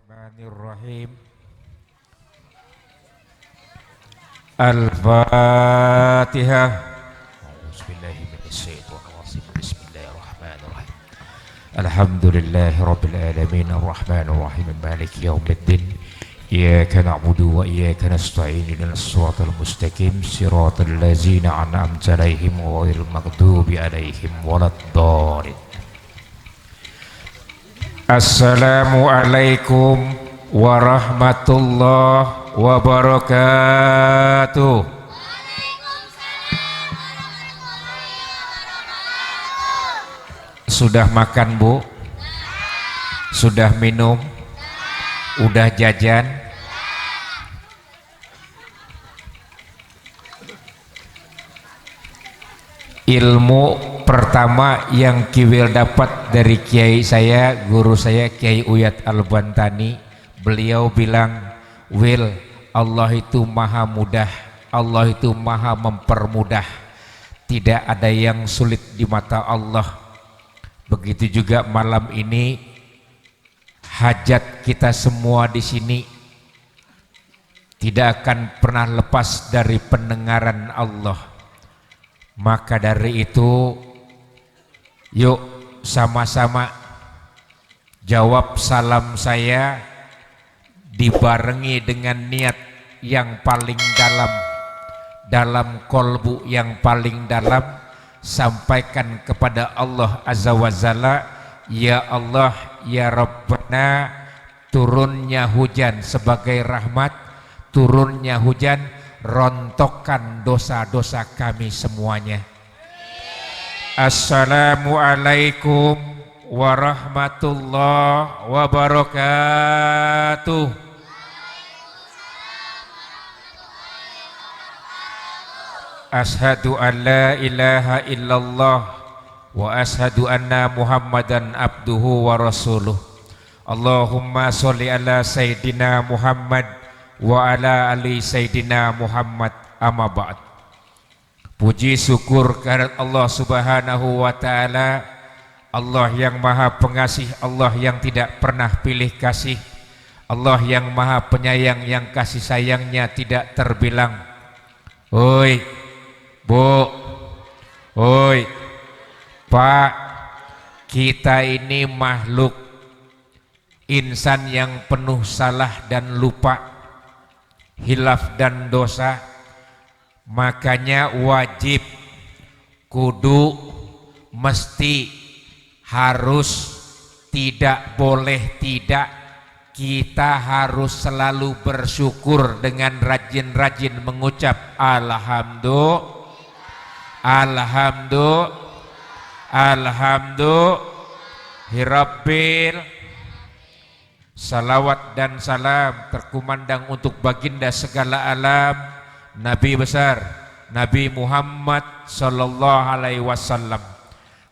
Bismillahirrahmanirrahim. Al-Fatihah. Bismillahirrahmanirrahim. Alhamdulillahirabbil alamin arrahmanir rahim maliki yaumiddin. Iyyaka na'budu wa iyyaka nasta'in ihdinas siratal mustaqim siratal ladzina an'amta 'alaihim ghairil maghdubi 'alaihim waladdallin. Assalamualaikum warahmatullahi wabarakatuh. Sudah makan, Bu? Sudah minum? Udah jajan? Ilmu pertama yang Kiwil dapat dari kiai saya, guru saya Kiai Uyat Al-Bantani, beliau bilang, Wil, Allah itu maha mudah, Allah itu maha mempermudah, tidak ada yang sulit di mata Allah. Begitu juga malam ini, hajat kita semua di sini tidak akan pernah lepas dari pendengaran Allah. Maka dari itu, yuk sama-sama jawab salam saya dibarengi dengan niat yang paling dalam kolbu yang paling dalam, sampaikan kepada Allah Azza wa Jalla, ya Allah, ya Rabbana, turunnya hujan sebagai rahmat, turunnya hujan rontokkan dosa-dosa kami semuanya. Assalamualaikum warahmatullahi wabarakatuh. Ashhadu an la ilaha illallah wa ashhadu anna Muhammadan abduhu wa rasuluh. Allahumma sholli ala sayyidina Muhammad wa ala ali sayyidina Muhammad, amma ba'd. Puji syukur kehadirat Allah Subhanahu wa taala, Allah yang maha pengasih, Allah yang tidak pernah pilih kasih, Allah yang maha penyayang, yang kasih sayangnya tidak terbilang. Oi Bu, oi Pak, kita ini makhluk insan yang penuh salah dan lupa, hilaf dan dosa. Makanya wajib, kudu, mesti, harus, tidak boleh tidak, kita harus selalu bersyukur dengan rajin-rajin mengucap alhamdulillahirabbil. Salawat dan salam terkumandang untuk baginda segala alam, Nabi besar, Nabi Muhammad sallallahu alaihi wasallam.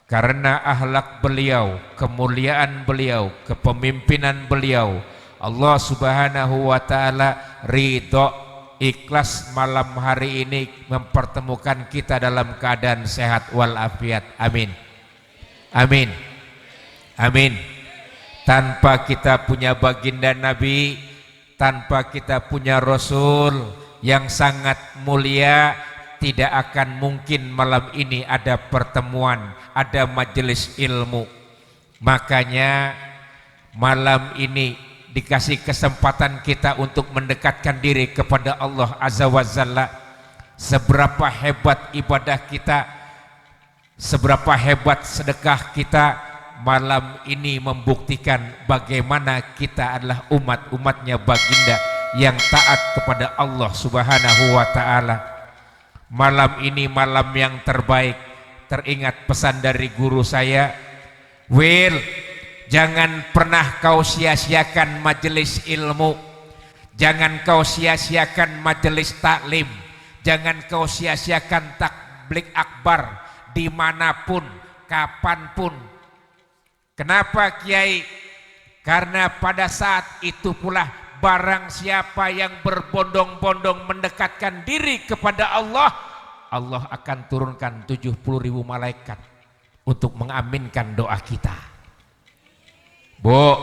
Karena akhlak beliau, kemuliaan beliau, kepemimpinan beliau, Allah Subhanahu wa taala ridho, ikhlas malam hari ini mempertemukan kita dalam keadaan sehat walafiat. Amin. Amin. Amin. Tanpa kita punya baginda Nabi, tanpa kita punya Rasul yang sangat mulia, tidak akan mungkin malam ini ada pertemuan, ada majelis ilmu. Makanya malam ini dikasih kesempatan kita untuk mendekatkan diri kepada Allah Azza wa Jalla. Seberapa hebat ibadah kita, seberapa hebat sedekah kita, malam ini membuktikan bagaimana kita adalah umat-umatnya baginda yang taat kepada Allah Subhanahu wa ta'ala. Malam ini malam yang terbaik. Teringat pesan dari guru saya, Wil, jangan pernah kau sia-siakan majelis ilmu, jangan kau sia-siakan majelis taklim, jangan kau sia-siakan takblik akbar dimanapun, kapanpun. Kenapa Kiai? Karena pada saat itu pula barang siapa yang berbondong-bondong mendekatkan diri kepada Allah, Allah akan turunkan 70.000 malaikat untuk mengaminkan doa kita. Bu,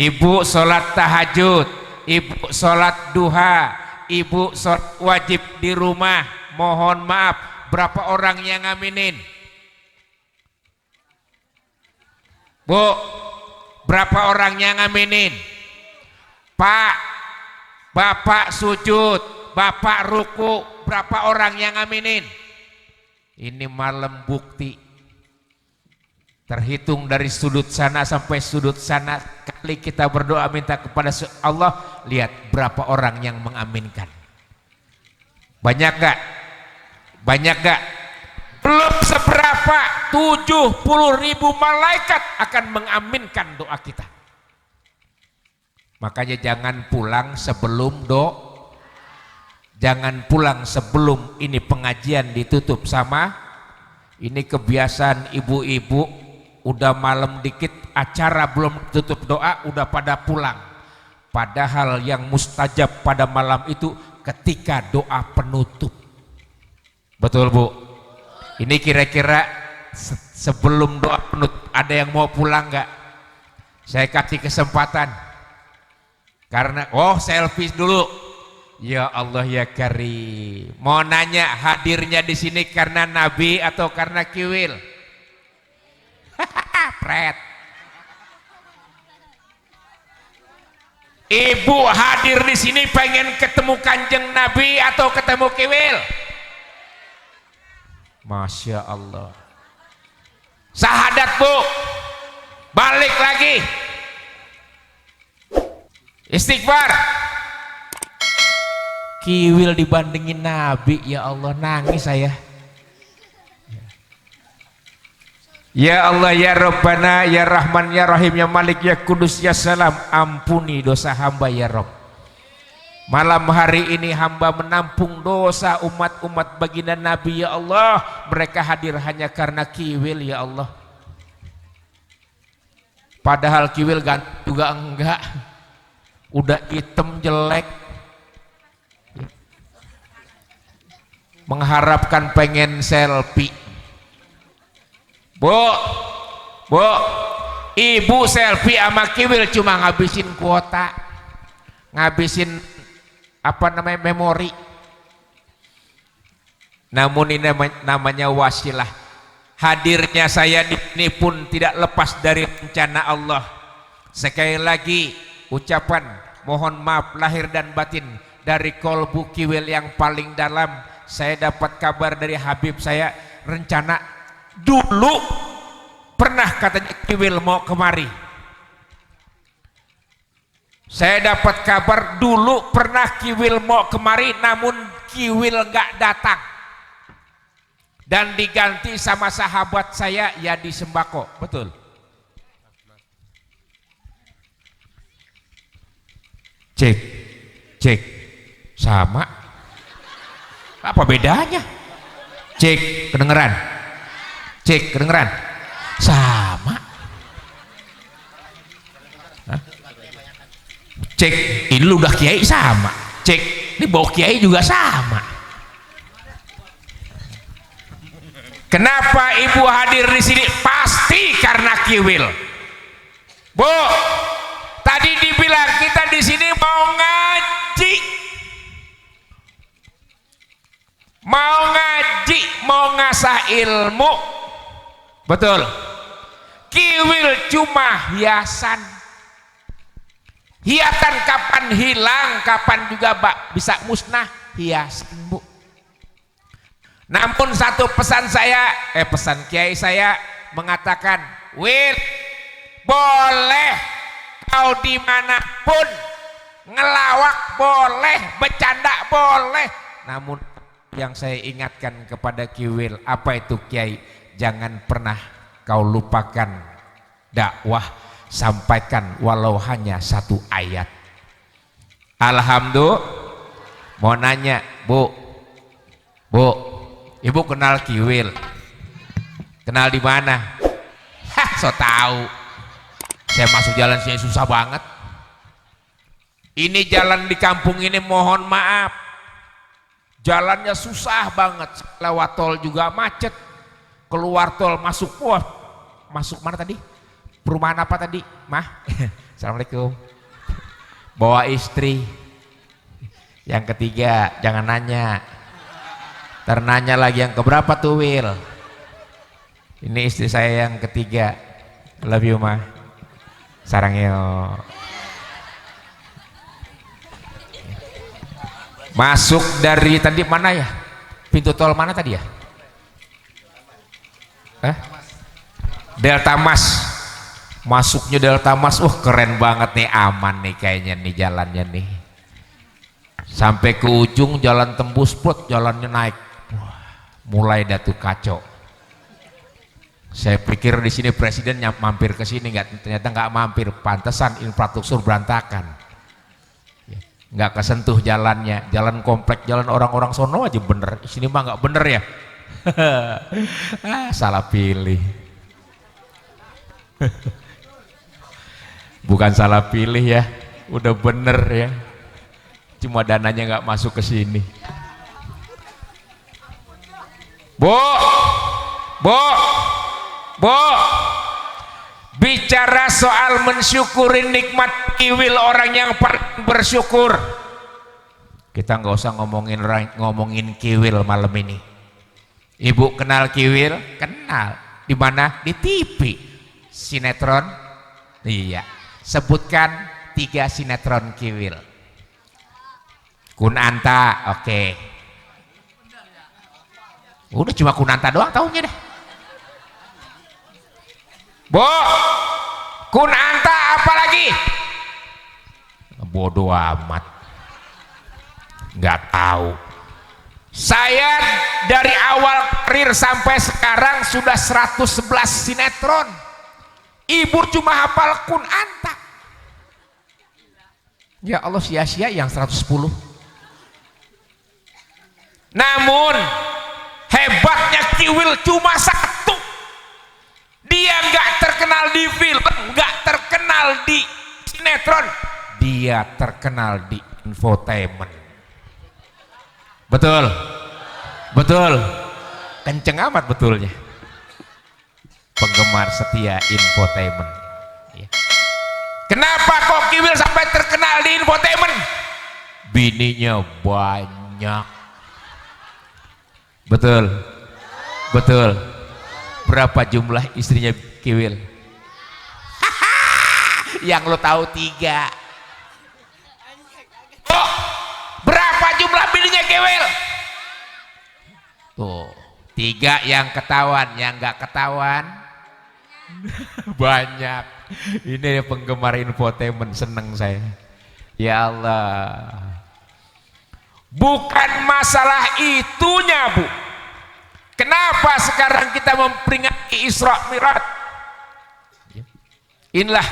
ibu sholat tahajud, ibu sholat duha, ibu sholat wajib di rumah, mohon maaf, berapa orang yang ngaminin? Bu, berapa orang yang ngaminin? Pak, bapak sujud, bapak ruku, berapa orang yang ngaminin? Ini malam bukti, terhitung dari sudut sana sampai sudut sana, kali kita berdoa minta kepada Allah, lihat berapa orang yang mengaminkan. Banyak gak? Banyak gak? Belum seberapa, 70.000 malaikat akan mengaminkan doa kita. Makanya jangan pulang sebelum jangan pulang sebelum ini pengajian ditutup sama ini kebiasaan ibu-ibu, udah malam dikit acara belum tutup doa udah pada pulang. Padahal yang mustajab pada malam itu ketika doa penutup. Betul Bu? Ini kira-kira sebelum doa penutup ada yang mau pulang nggak? Saya kasih kesempatan. Karena selfie dulu. Ya Allah ya Karim. Mau nanya hadirnya di sini karena Nabi atau karena Kiwil? Pret. Ibu hadir di sini pengen ketemu Kanjeng Nabi atau ketemu Kiwil? Masya Allah. Sahadat Bu, balik lagi, istighfar. Kiwil dibandingin Nabi, ya Allah nangis saya. Ya Allah ya Rabbana ya Rahman ya Rahim ya Malik ya Kudus ya Salam, ampuni dosa hamba ya Rabb. Malam hari ini hamba menampung dosa umat-umat baginda Nabi ya Allah. Mereka hadir hanya karena Kiwil ya Allah. Padahal Kiwil ganteng juga enggak. Udah hitam jelek. Mengharapkan pengen selfie. Bu, ibu selfie sama Kiwil cuma ngabisin kuota. Ngabisin memori. Namun ini namanya wasilah. Hadirnya saya di sini pun tidak lepas dari rencana Allah. Sekali lagi ucapan mohon maaf lahir dan batin dari kolbu Kiwil yang paling dalam. Saya dapat kabar dari Habib saya, rencana dulu pernah katanya Kiwil mau kemari. Saya dapat kabar dulu pernah Kiwil mau kemari, namun Kiwil nggak datang dan diganti sama sahabat saya Yadi Sembako. Betul? Cek sama apa bedanya? Cek kedengeran sama. Cek ini lu udah kiai sama, cek ini bawa kiai juga sama. Kenapa ibu hadir di sini? Pasti karena Kiwil. Bu, tadi dibilang kita di sini mau ngaji, mau ngasah ilmu. Betul. Kiwil cuma hiasan. Hiasan kapan hilang, kapan juga bisa musnah, hiasan Bu. Namun satu pesan saya, pesan kiai saya mengatakan, Wil, boleh kau dimanapun, ngelawak boleh, bercanda boleh. Namun yang saya ingatkan kepada Kiwil, apa itu Kiai? Jangan pernah kau lupakan dakwah. Sampaikan walau hanya satu ayat. Alhamdulillah. Mau nanya, Bu, ibu kenal Kiwil? Kenal di mana? So tahu. Saya masuk jalan sini susah banget. Ini jalan di kampung ini mohon maaf, jalannya susah banget. Lewat tol juga macet. Keluar tol masuk mana tadi? Perumahan apa tadi? Assalamualaikum. Bawa istri. Yang ketiga jangan nanya. Ternanya lagi yang keberapa tuh Wil? Ini istri saya yang ketiga. Love you mah. Sarang yo. Masuk dari tadi mana ya? Pintu tol mana tadi ya? Delta Mas. Masuknya Delta Mas, keren banget nih, aman nih kayaknya nih jalannya nih. Sampai ke ujung jalan tembus plot, jalannya naik. Wah, mulai dah tuh kacau. Saya pikir di sini presiden mampir ke sini, ternyata nggak mampir. Pantesan infrastruktur berantakan. Nggak kesentuh jalannya, jalan komplek, jalan orang-orang sono aja bener. Di sini mah nggak bener ya. Salah pilih. Bukan salah pilih ya, udah bener ya. Cuma dananya nggak masuk ke sini. Bu, bicara soal mensyukuri nikmat kiwil orang yang paling bersyukur. Kita nggak usah ngomongin kiwil malam ini. Ibu kenal kiwil? Kenal. Di mana? Di TV. Sinetron? Iya. Sebutkan 3 sinetron kiwil. Kunanta, oke. Udah cuma Kunanta doang tahunya deh. Bu, Kunanta apa lagi? Bodoh amat. Nggak tahu. Saya dari awal karir sampai sekarang sudah 111 sinetron. Ibu cuma hafal Kunanta. Ya Allah, sia-sia yang 110. Namun hebatnya kiwil cuma satu. Dia nggak terkenal di film, nggak terkenal di sinetron. Dia terkenal di infotainment. Betul, betul, kenceng amat betulnya. Penggemar setia infotainment. Ya. Kenapa kok kiwil sampai terkenal di infotainment? Bininya banyak. Betul, betul. Berapa jumlah istrinya kiwil? Yang lo tahu 3. Oh, berapa jumlah bininya kiwil? Tuh, 3 yang ketahuan, yang nggak ketahuan banyak. Ini penggemar infotainment, seneng saya. Ya Allah, bukan masalah itunya Bu. Kenapa sekarang kita memperingati Isra Mi'raj? Inilah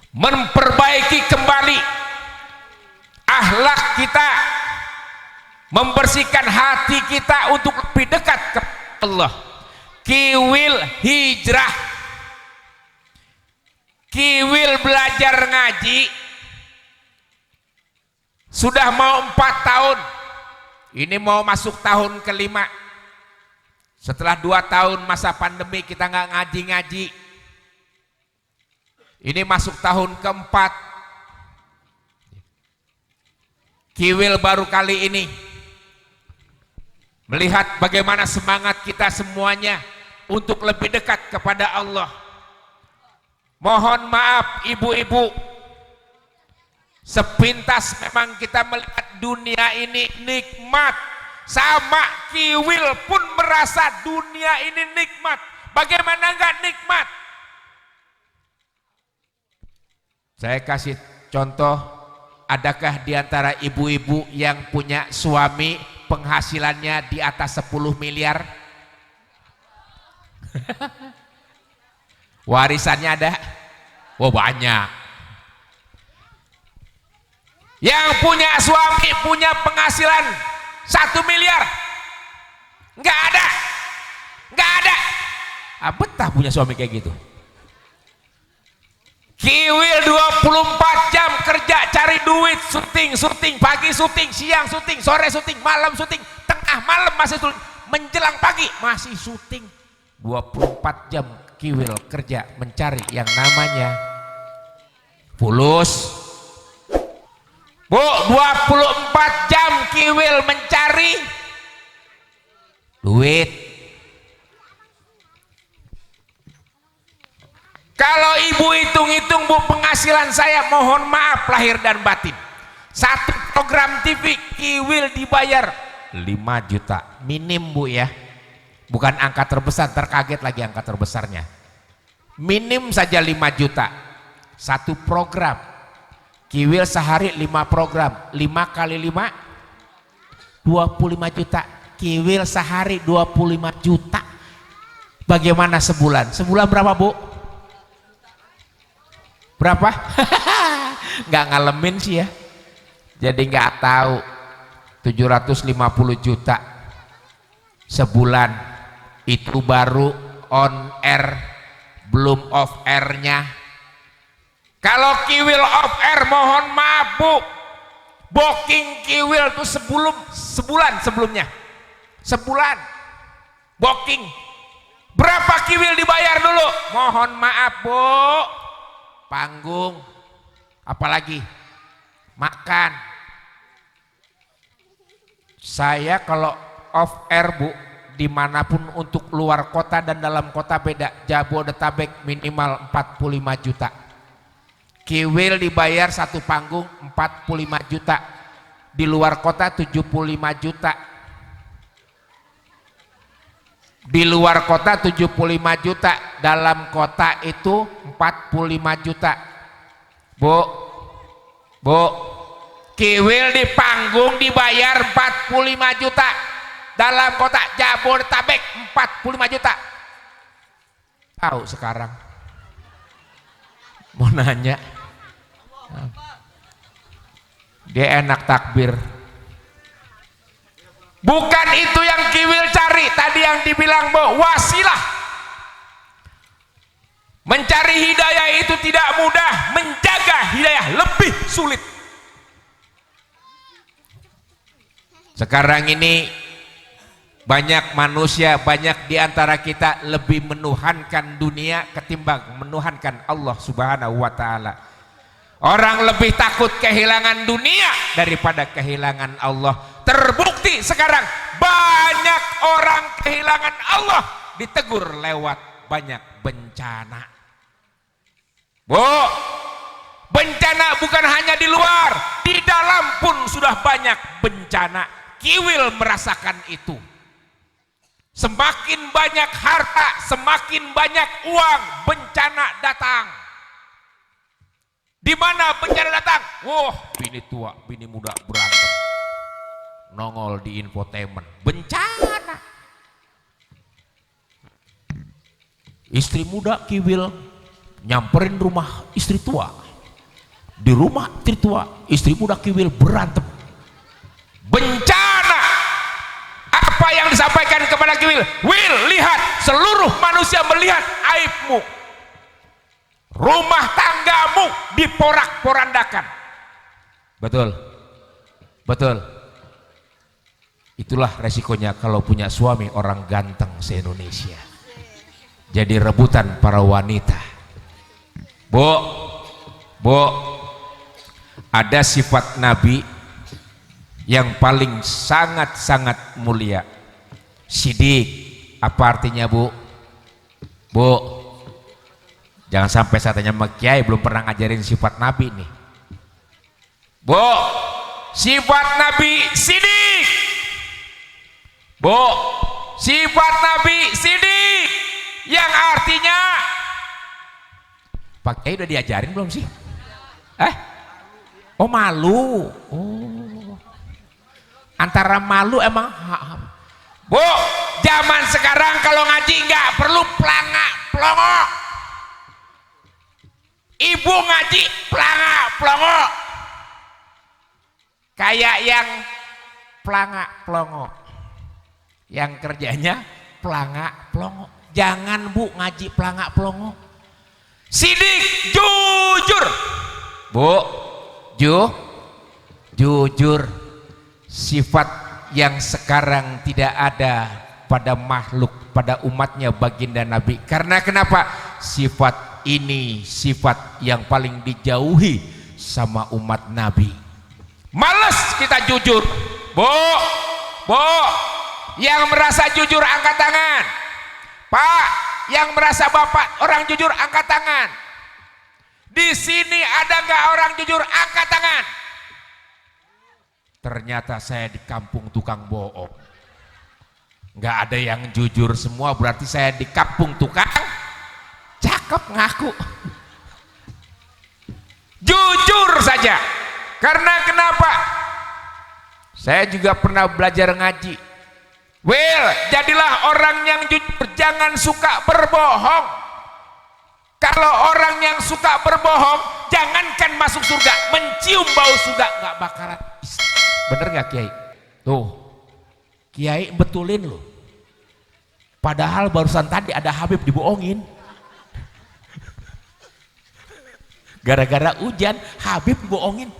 memperbaiki kembali akhlak kita, membersihkan hati kita untuk lebih dekat ke Allah. Kiwil hijrah, kiwil belajar ngaji sudah mau 4 tahun. Ini mau masuk tahun ke-5. Setelah 2 tahun masa pandemi kita nggak ngaji-ngaji. Ini masuk tahun ke-4. Kiwil baru kali ini melihat bagaimana semangat kita semuanya untuk lebih dekat kepada Allah. Mohon maaf ibu-ibu, sepintas memang kita melihat dunia ini nikmat. Sama kiwil pun merasa dunia ini nikmat. Bagaimana enggak nikmat? Saya kasih contoh, adakah di antara ibu-ibu yang punya suami penghasilannya di atas 10 miliar? Warisannya ada? Wah, banyak. Yang punya suami punya penghasilan 1 miliar? Enggak ada. Enggak ada. Betah punya suami kayak gitu. Kiwil 24 jam kerja cari duit, syuting, pagi syuting, siang syuting, sore syuting, malam syuting, tengah malam masih syuting, menjelang pagi masih syuting. 24 jam kiwil kerja mencari yang namanya fulus. Bu, 24 jam Kiwil mencari duit. Kalau ibu hitung-hitung Bu, penghasilan saya mohon maaf lahir dan batin, satu program TV Kiwil dibayar 5 juta minim Bu ya, bukan angka terbesar, terkaget lagi angka terbesarnya. Minim saja 5 juta satu program. Kiwil sehari 5 program, 5 kali 5 25 juta. Kiwil sehari 25 juta. Bagaimana sebulan? Sebulan berapa Bu? Berapa? Nggak ngalamin sih ya, jadi nggak tahu. 750 juta sebulan. Itu baru on air, belum off airnya. Kalau Kiwil off air mohon maaf Bu, booking Kiwil tuh sebulan sebelumnya, sebulan booking. Berapa Kiwil dibayar dulu? Mohon maaf Bu, panggung, apalagi makan. Saya kalau off air Bu, dimanapun untuk luar kota dan dalam kota beda. Jabodetabek minimal 45 juta. Kiwil dibayar satu panggung 45 juta. Di luar kota 75 juta. Di luar kota 75 juta. Dalam kota itu 45 juta. Bu, Kiwil di panggung dibayar 45 juta. Dalam kota Jabodetabek 45 juta. Tahu sekarang? Mau nanya? Dia enak takbir. Bukan itu yang Kiwil cari. Tadi yang dibilang Bu, wasilah. Mencari hidayah itu tidak mudah, menjaga hidayah lebih sulit. Sekarang ini banyak manusia, banyak diantara kita lebih menuhankan dunia ketimbang menuhankan Allah Subhanahu wa Ta'ala. Orang lebih takut kehilangan dunia daripada kehilangan Allah. Terbukti sekarang banyak orang kehilangan Allah ditegur lewat banyak bencana. Bu, bencana bukan hanya di luar, di dalam pun sudah banyak bencana. Kiwil merasakan itu. Semakin banyak harta, semakin banyak uang, bencana datang. Di mana bencana datang? Wah, bini tua, bini muda berantem. Nongol di infotainment. Bencana. Istri muda Kiwil nyamperin rumah istri tua. Di rumah istri tua, istri muda Kiwil berantem. Bencana. Apa yang disampaikan kepada Kiwil? Wil, lihat, seluruh manusia melihat aibmu. Rumah tanggamu diporak-porandakan. Betul, betul. Itulah resikonya kalau punya suami orang ganteng se-Indonesia. Jadi rebutan para wanita. Bu, ada sifat Nabi yang paling sangat-sangat mulia. Sidik. Apa artinya Bu? Bu, jangan sampai saya tanya sama Kiai belum pernah ngajarin sifat Nabi nih. Bu, sifat Nabi sidik. Bu, sifat Nabi sidik yang artinya Pak Kiai udah diajarin belum sih? Oh malu. Oh, antara malu emang. Bu, zaman sekarang kalau ngaji nggak perlu pelanga-pelongo. Ibu ngaji pelanga-pelongo. Kayak yang pelanga-pelongo. Yang kerjanya pelanga-pelongo. Jangan Bu ngaji pelanga-pelongo. Sidik, jujur. Bu, jujur. Sifat yang sekarang tidak ada pada makhluk, pada umatnya baginda Nabi. Karena kenapa? Sifat ini sifat yang paling dijauhi sama umat Nabi. Males kita jujur. Bu, yang merasa jujur angkat tangan. Pak, yang merasa bapak orang jujur angkat tangan. Di sini ada nggak orang jujur angkat tangan? Ternyata saya di kampung tukang bohong. Nggak ada yang jujur semua, berarti saya di kampung tukang cakep ngaku. Jujur saja. Karena kenapa? Saya juga pernah belajar ngaji. Well, jadilah orang yang jujur, jangan suka berbohong. Kalau orang yang suka berbohong, jangankan masuk surga, mencium bau surga nggak bakalan bisa. Bener nggak Kiai? Tuh, Kiai betulin loh. Padahal barusan tadi ada Habib dibohongin. Gara-gara hujan, Habib dibohongin.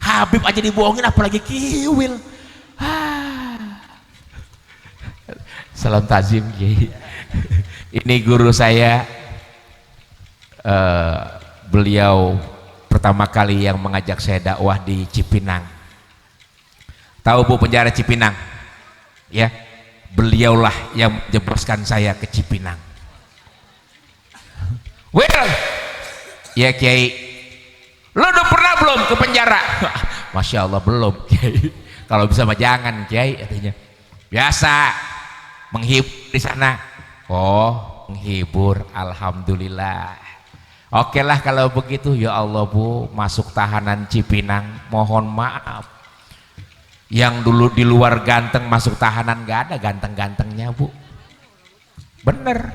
Habib aja dibohongin, apalagi Kiwil. Salam takzim Kiai. Ini guru saya, beliau pertama kali yang mengajak saya dakwah di Cipinang. Tahu Bu penjara Cipinang? Ya, beliaulah yang menjebloskan saya ke Cipinang. Well, ya Kiai, lo udah pernah belum ke penjara? Masya Allah belum Kiai. Kalau bisa mah jangan Kiai, katanya. Biasa menghibur di sana. Oh, menghibur, alhamdulillah. Oke lah kalau begitu. Ya Allah Bu, masuk tahanan Cipinang, mohon maaf. Yang dulu di luar ganteng masuk tahanan gak ada ganteng-gantengnya Bu. Bener.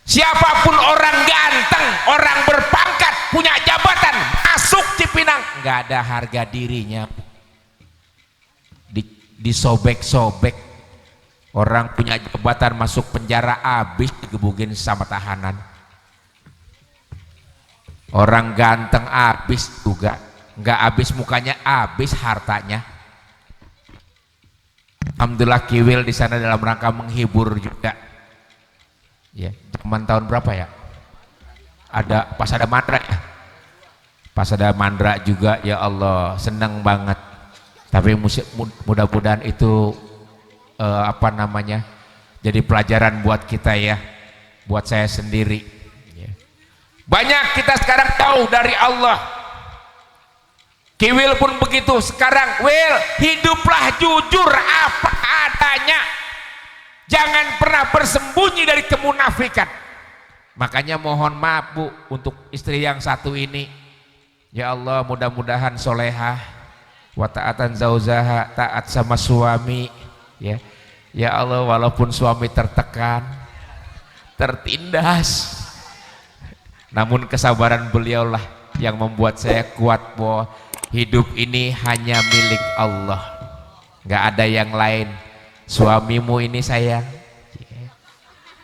Siapapun orang ganteng, orang berpangkat, punya jabatan, masuk Cipinang gak ada harga dirinya. Disobek-sobek. Orang punya jabatan masuk penjara habis digebukin sama tahanan. Orang ganteng habis juga, nggak habis mukanya, habis hartanya. Alhamdulillah Kiwil di sana dalam rangka menghibur juga. Ya, zaman tahun berapa ya? Pas ada Mandra ya. Pas ada Mandra juga, ya Allah, senang banget. Tapi mudah-mudahan itu jadi pelajaran buat kita ya, buat saya sendiri. Ya. Banyak kita sekarang tahu dari Allah. Kiwil pun begitu sekarang. Will, hiduplah jujur apa adanya. Jangan pernah bersembunyi dari kemunafikan. Makanya mohon maaf Bu untuk istri yang satu ini. Ya Allah, mudah-mudahan solehah, wa ta'atan zauzaha, taat sama suami. Ya, ya Allah, walaupun suami tertekan, tertindas, namun kesabaran beliaulah yang membuat saya kuat bahwa hidup ini hanya milik Allah, nggak ada yang lain. Suamimu ini sayang,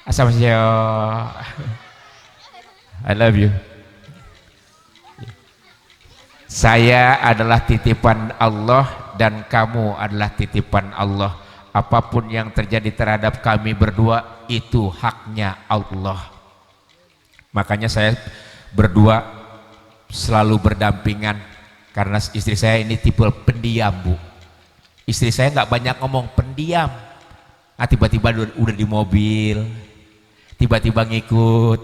assalamualaikum, I love you. Saya adalah titipan Allah dan kamu adalah titipan Allah. Apapun yang terjadi terhadap kami berdua itu haknya Allah. Makanya saya berdua selalu berdampingan, karena istri saya ini tipe pendiam Bu. Istri saya nggak banyak ngomong, pendiam. Tiba-tiba udah di mobil, tiba-tiba ngikut,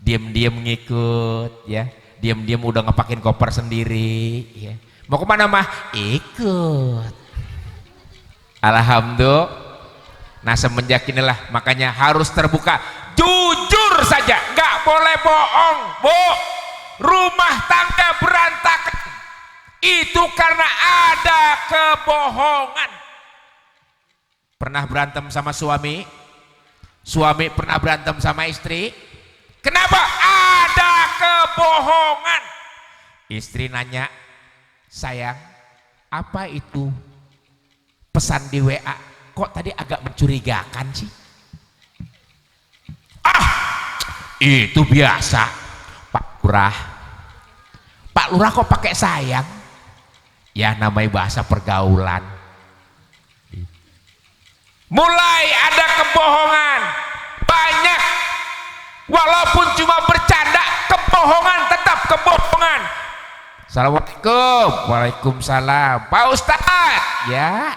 diam-diam ngikut, ya, diam-diam udah ngepakin koper sendiri, ya. Mau kemana mah? Ikut. Alhamdulillah. Nah semenjak inilah makanya harus terbuka, jujur saja, nggak boleh bohong Bu. Rumah tangga berantakan itu karena ada kebohongan. Pernah berantem sama suami? Suami pernah berantem sama istri? Kenapa? Ada kebohongan. Istri nanya, sayang, apa itu pesan di WA? Kok tadi agak mencurigakan sih? Itu biasa Pak Lurah. Pak Lurah kok pakai sayang? Ya namanya bahasa pergaulan. Mulai ada kebohongan banyak. walaupun cuma bercanda, kebohongan tetap kebohongan. Assalamualaikum. Waalaikumsalam. Pak Ustadz, ya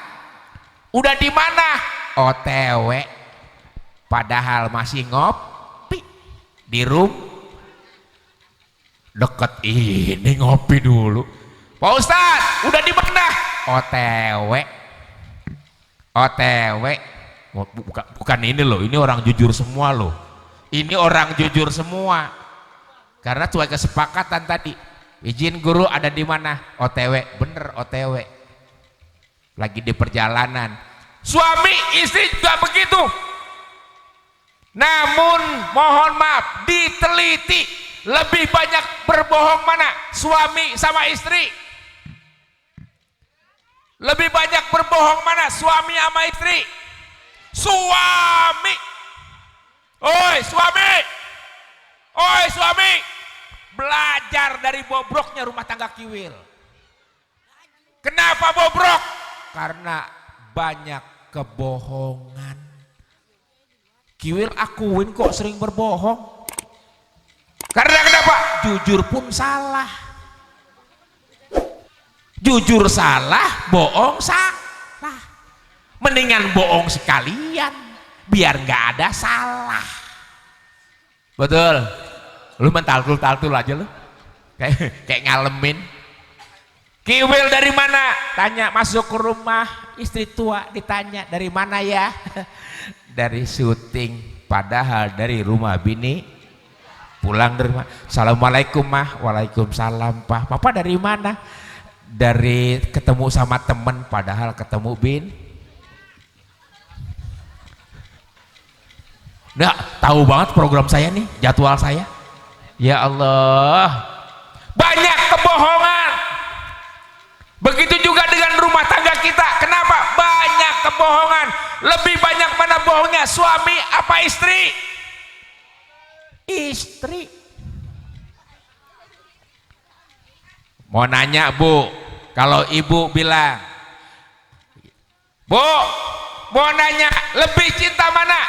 udah di mana? OTW. Padahal masih ngopi di room deket ini, ngopi dulu. Pak Ustadz, udah di mana? OTW. OTW. Bukan ini loh, ini orang jujur semua loh. Ini orang jujur semua. Karena sesuai kesepakatan tadi. Izin guru, ada di mana? OTW. Bener, OTW. Lagi di perjalanan. Suami istri juga begitu. Namun mohon maaf, diteliti, lebih banyak berbohong mana? Suami sama istri. Lebih banyak berbohong mana? Suami sama istri. Suami. Oi suami. Oi suami. Belajar dari bobroknya rumah tangga Kiwil. Kenapa bobrok? Karena banyak kebohongan. Kiwil akuin kok sering berbohong. Karena kenapa? Jujur pun salah. Jujur salah, bohong salah. Mendingan bohong sekalian, biar nggak ada salah. Betul. Lu mentaltul aja lu. Kayak ngalemin. Kiwil dari mana? Tanya masuk ke rumah istri tua, ditanya dari mana ya? Dari syuting. Padahal dari rumah bini. Pulang dari rumah. Assalamualaikum mah. Waalaikumsalam pak. Papa dari mana? Dari ketemu sama temen, padahal ketemu bin. Nggak tahu banget program saya nih, jadwal saya. Ya Allah, banyak kebohongan. Begitu juga dengan rumah tangga kita. Kenapa? Banyak kebohongan. Lebih banyak mana bohongnya, suami apa istri? Istri. Mau nanya bu, kalau ibu bilang, bu, mau nanya lebih cinta mana?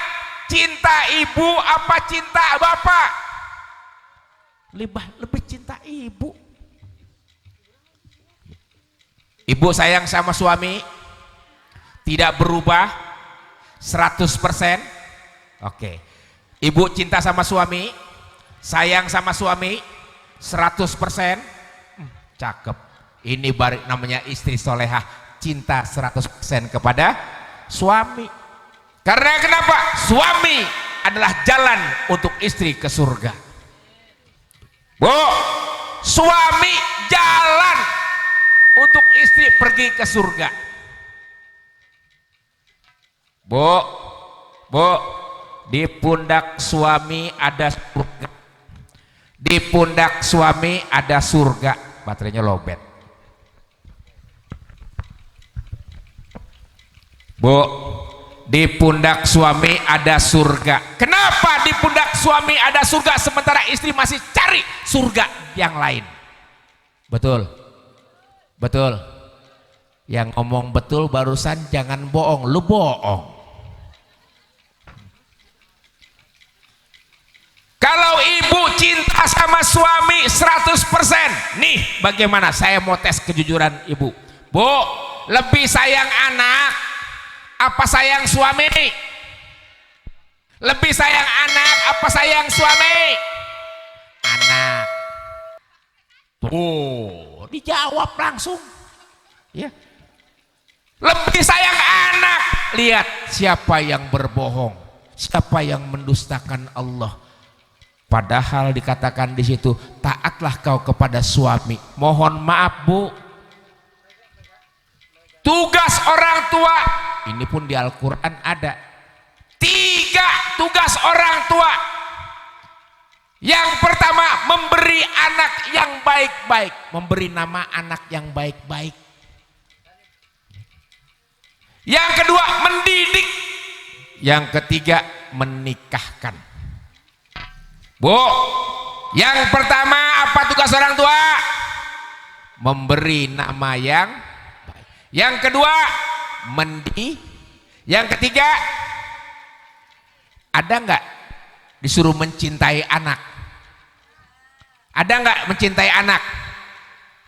Cinta ibu apa cinta bapak? Lebih cinta ibu. Ibu sayang sama suami, tidak berubah 100%. Oke. Ibu cinta sama suami, sayang sama suami 100%. Cakep. Ini baru namanya istri solehah, cinta 100% kepada suami. Karena kenapa? Suami adalah jalan untuk istri ke surga. Bu, suami jalan untuk istri pergi ke surga. Bu, di pundak suami ada surga. Di pundak suami ada surga. Baterainya lowbat. Bu, di pundak suami ada surga. Kenapa di pundak suami ada surga sementara istri masih cari surga yang lain? Betul. Betul. Yang ngomong betul barusan jangan bohong, lu bohong. Kalau ibu cinta sama suami 100%, nih bagaimana? Saya mau tes kejujuran ibu. Bu, lebih sayang anak apa sayang suami? Lebih sayang anak apa sayang suami? Anak. Tuh, dijawab langsung. Ya. Lebih sayang anak. Lihat siapa yang berbohong, siapa yang mendustakan Allah. Padahal dikatakan di situ, taatlah kau kepada suami. Mohon maaf bu, tugas orang tua ini pun di Al-Quran ada 3 tugas orang tua. Yang pertama, memberi anak yang baik-baik, memberi nama anak yang baik-baik. Yang kedua, mendidik. Yang ketiga, menikahkan. Bu, yang pertama apa tugas orang tua? Memberi nama yang baik. Yang kedua, mendidik. Yang ketiga, ada nggak disuruh mencintai anak. Ada nggak mencintai anak?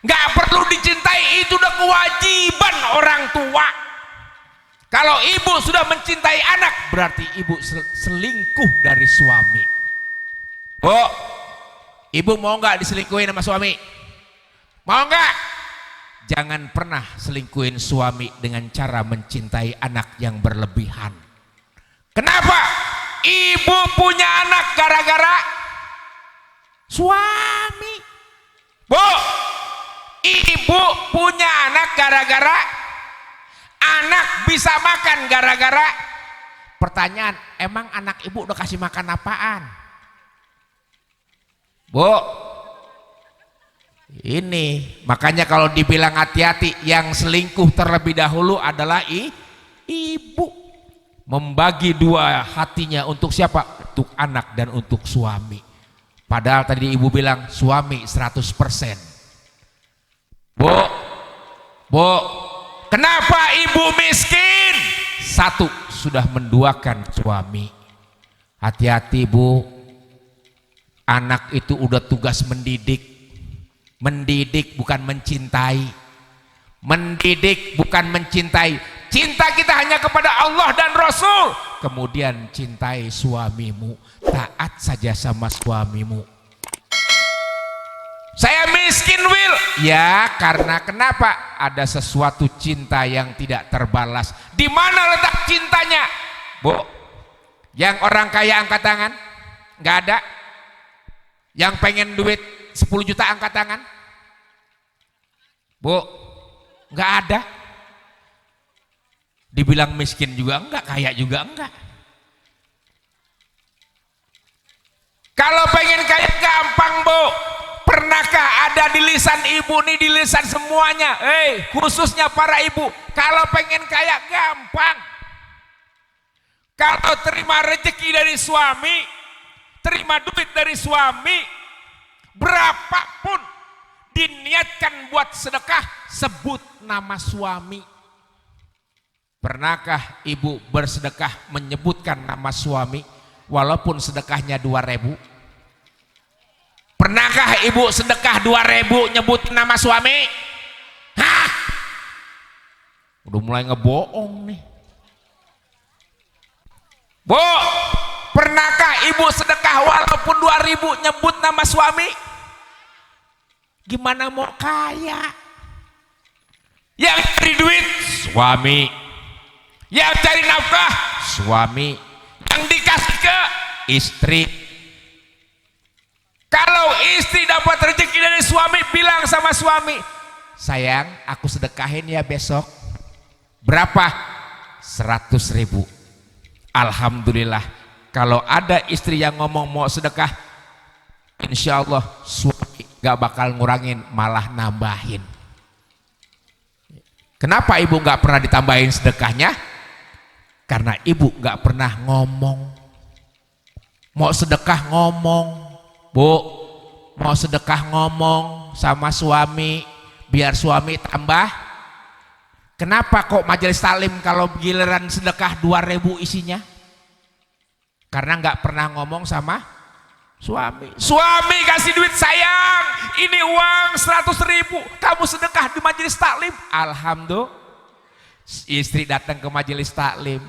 Nggak perlu dicintai, itu udah kewajiban orang tua. Kalau ibu sudah mencintai anak, berarti ibu selingkuh dari suami. Oh, ibu mau nggak diselingkuhin sama suami? Mau nggak? Jangan pernah selingkuhin suami dengan cara mencintai anak yang berlebihan. Kenapa? Ibu punya anak gara-gara suami. Bu, ibu punya anak gara-gara anak bisa makan gara-gara. Pertanyaan, emang anak ibu udah kasih makan apaan? Bu, ini makanya kalau dibilang hati-hati, yang selingkuh terlebih dahulu adalah ibu. Membagi dua hatinya untuk siapa? Untuk anak dan untuk suami. Padahal tadi ibu bilang suami 100%. Bu, kenapa ibu miskin? Satu, sudah menduakan suami. Hati-hati bu, anak itu udah tugas mendidik. Mendidik bukan mencintai. Mendidik bukan mencintai. Cinta kita hanya kepada Allah dan Rasul. Kemudian cintai suamimu, taat saja sama suamimu. Saya miskin, Will. Ya, karena kenapa? Ada sesuatu cinta yang tidak terbalas. Di mana letak cintanya? Bu, yang orang kaya angkat tangan? Nggak ada. Yang pengen duit 10 juta angkat tangan? Bu, nggak ada. Dibilang miskin juga enggak, kaya juga enggak. Kalau pengen kaya gampang bu. Pernahkah ada di lisan ibu nih, di lisan semuanya, khususnya para ibu, kalau pengen kaya gampang. Kalau terima rezeki dari suami, terima duit dari suami, berapapun diniatkan buat sedekah, sebut nama suami. Pernahkah ibu bersedekah menyebutkan nama suami walaupun sedekahnya 2.000? Pernahkah ibu sedekah 2.000 nyebut nama suami? Hah? Udah mulai ngebohong nih. Bu, pernahkah ibu sedekah walaupun 2.000 nyebut nama suami? Gimana mau kaya? Yang cari duit suami, yang cari nafkah suami, yang dikasih ke istri. Kalau istri dapat rezeki dari suami, bilang sama suami, sayang aku sedekahin ya besok. Berapa? 100.000. Alhamdulillah, kalau ada istri yang ngomong mau sedekah, insya Allah suami gak bakal ngurangin, malah nambahin. Kenapa ibu gak pernah ditambahin sedekahnya? Karena ibu gak pernah ngomong. Mau sedekah ngomong. Bu, mau sedekah ngomong sama suami biar suami tambah. Kenapa kok majelis taklim kalau giliran sedekah 2.000 isinya? Karena nggak pernah ngomong sama suami. Suami kasih duit, sayang ini uang 100.000, kamu sedekah di majelis taklim. Alhamdulillah. Istri datang ke majelis taklim,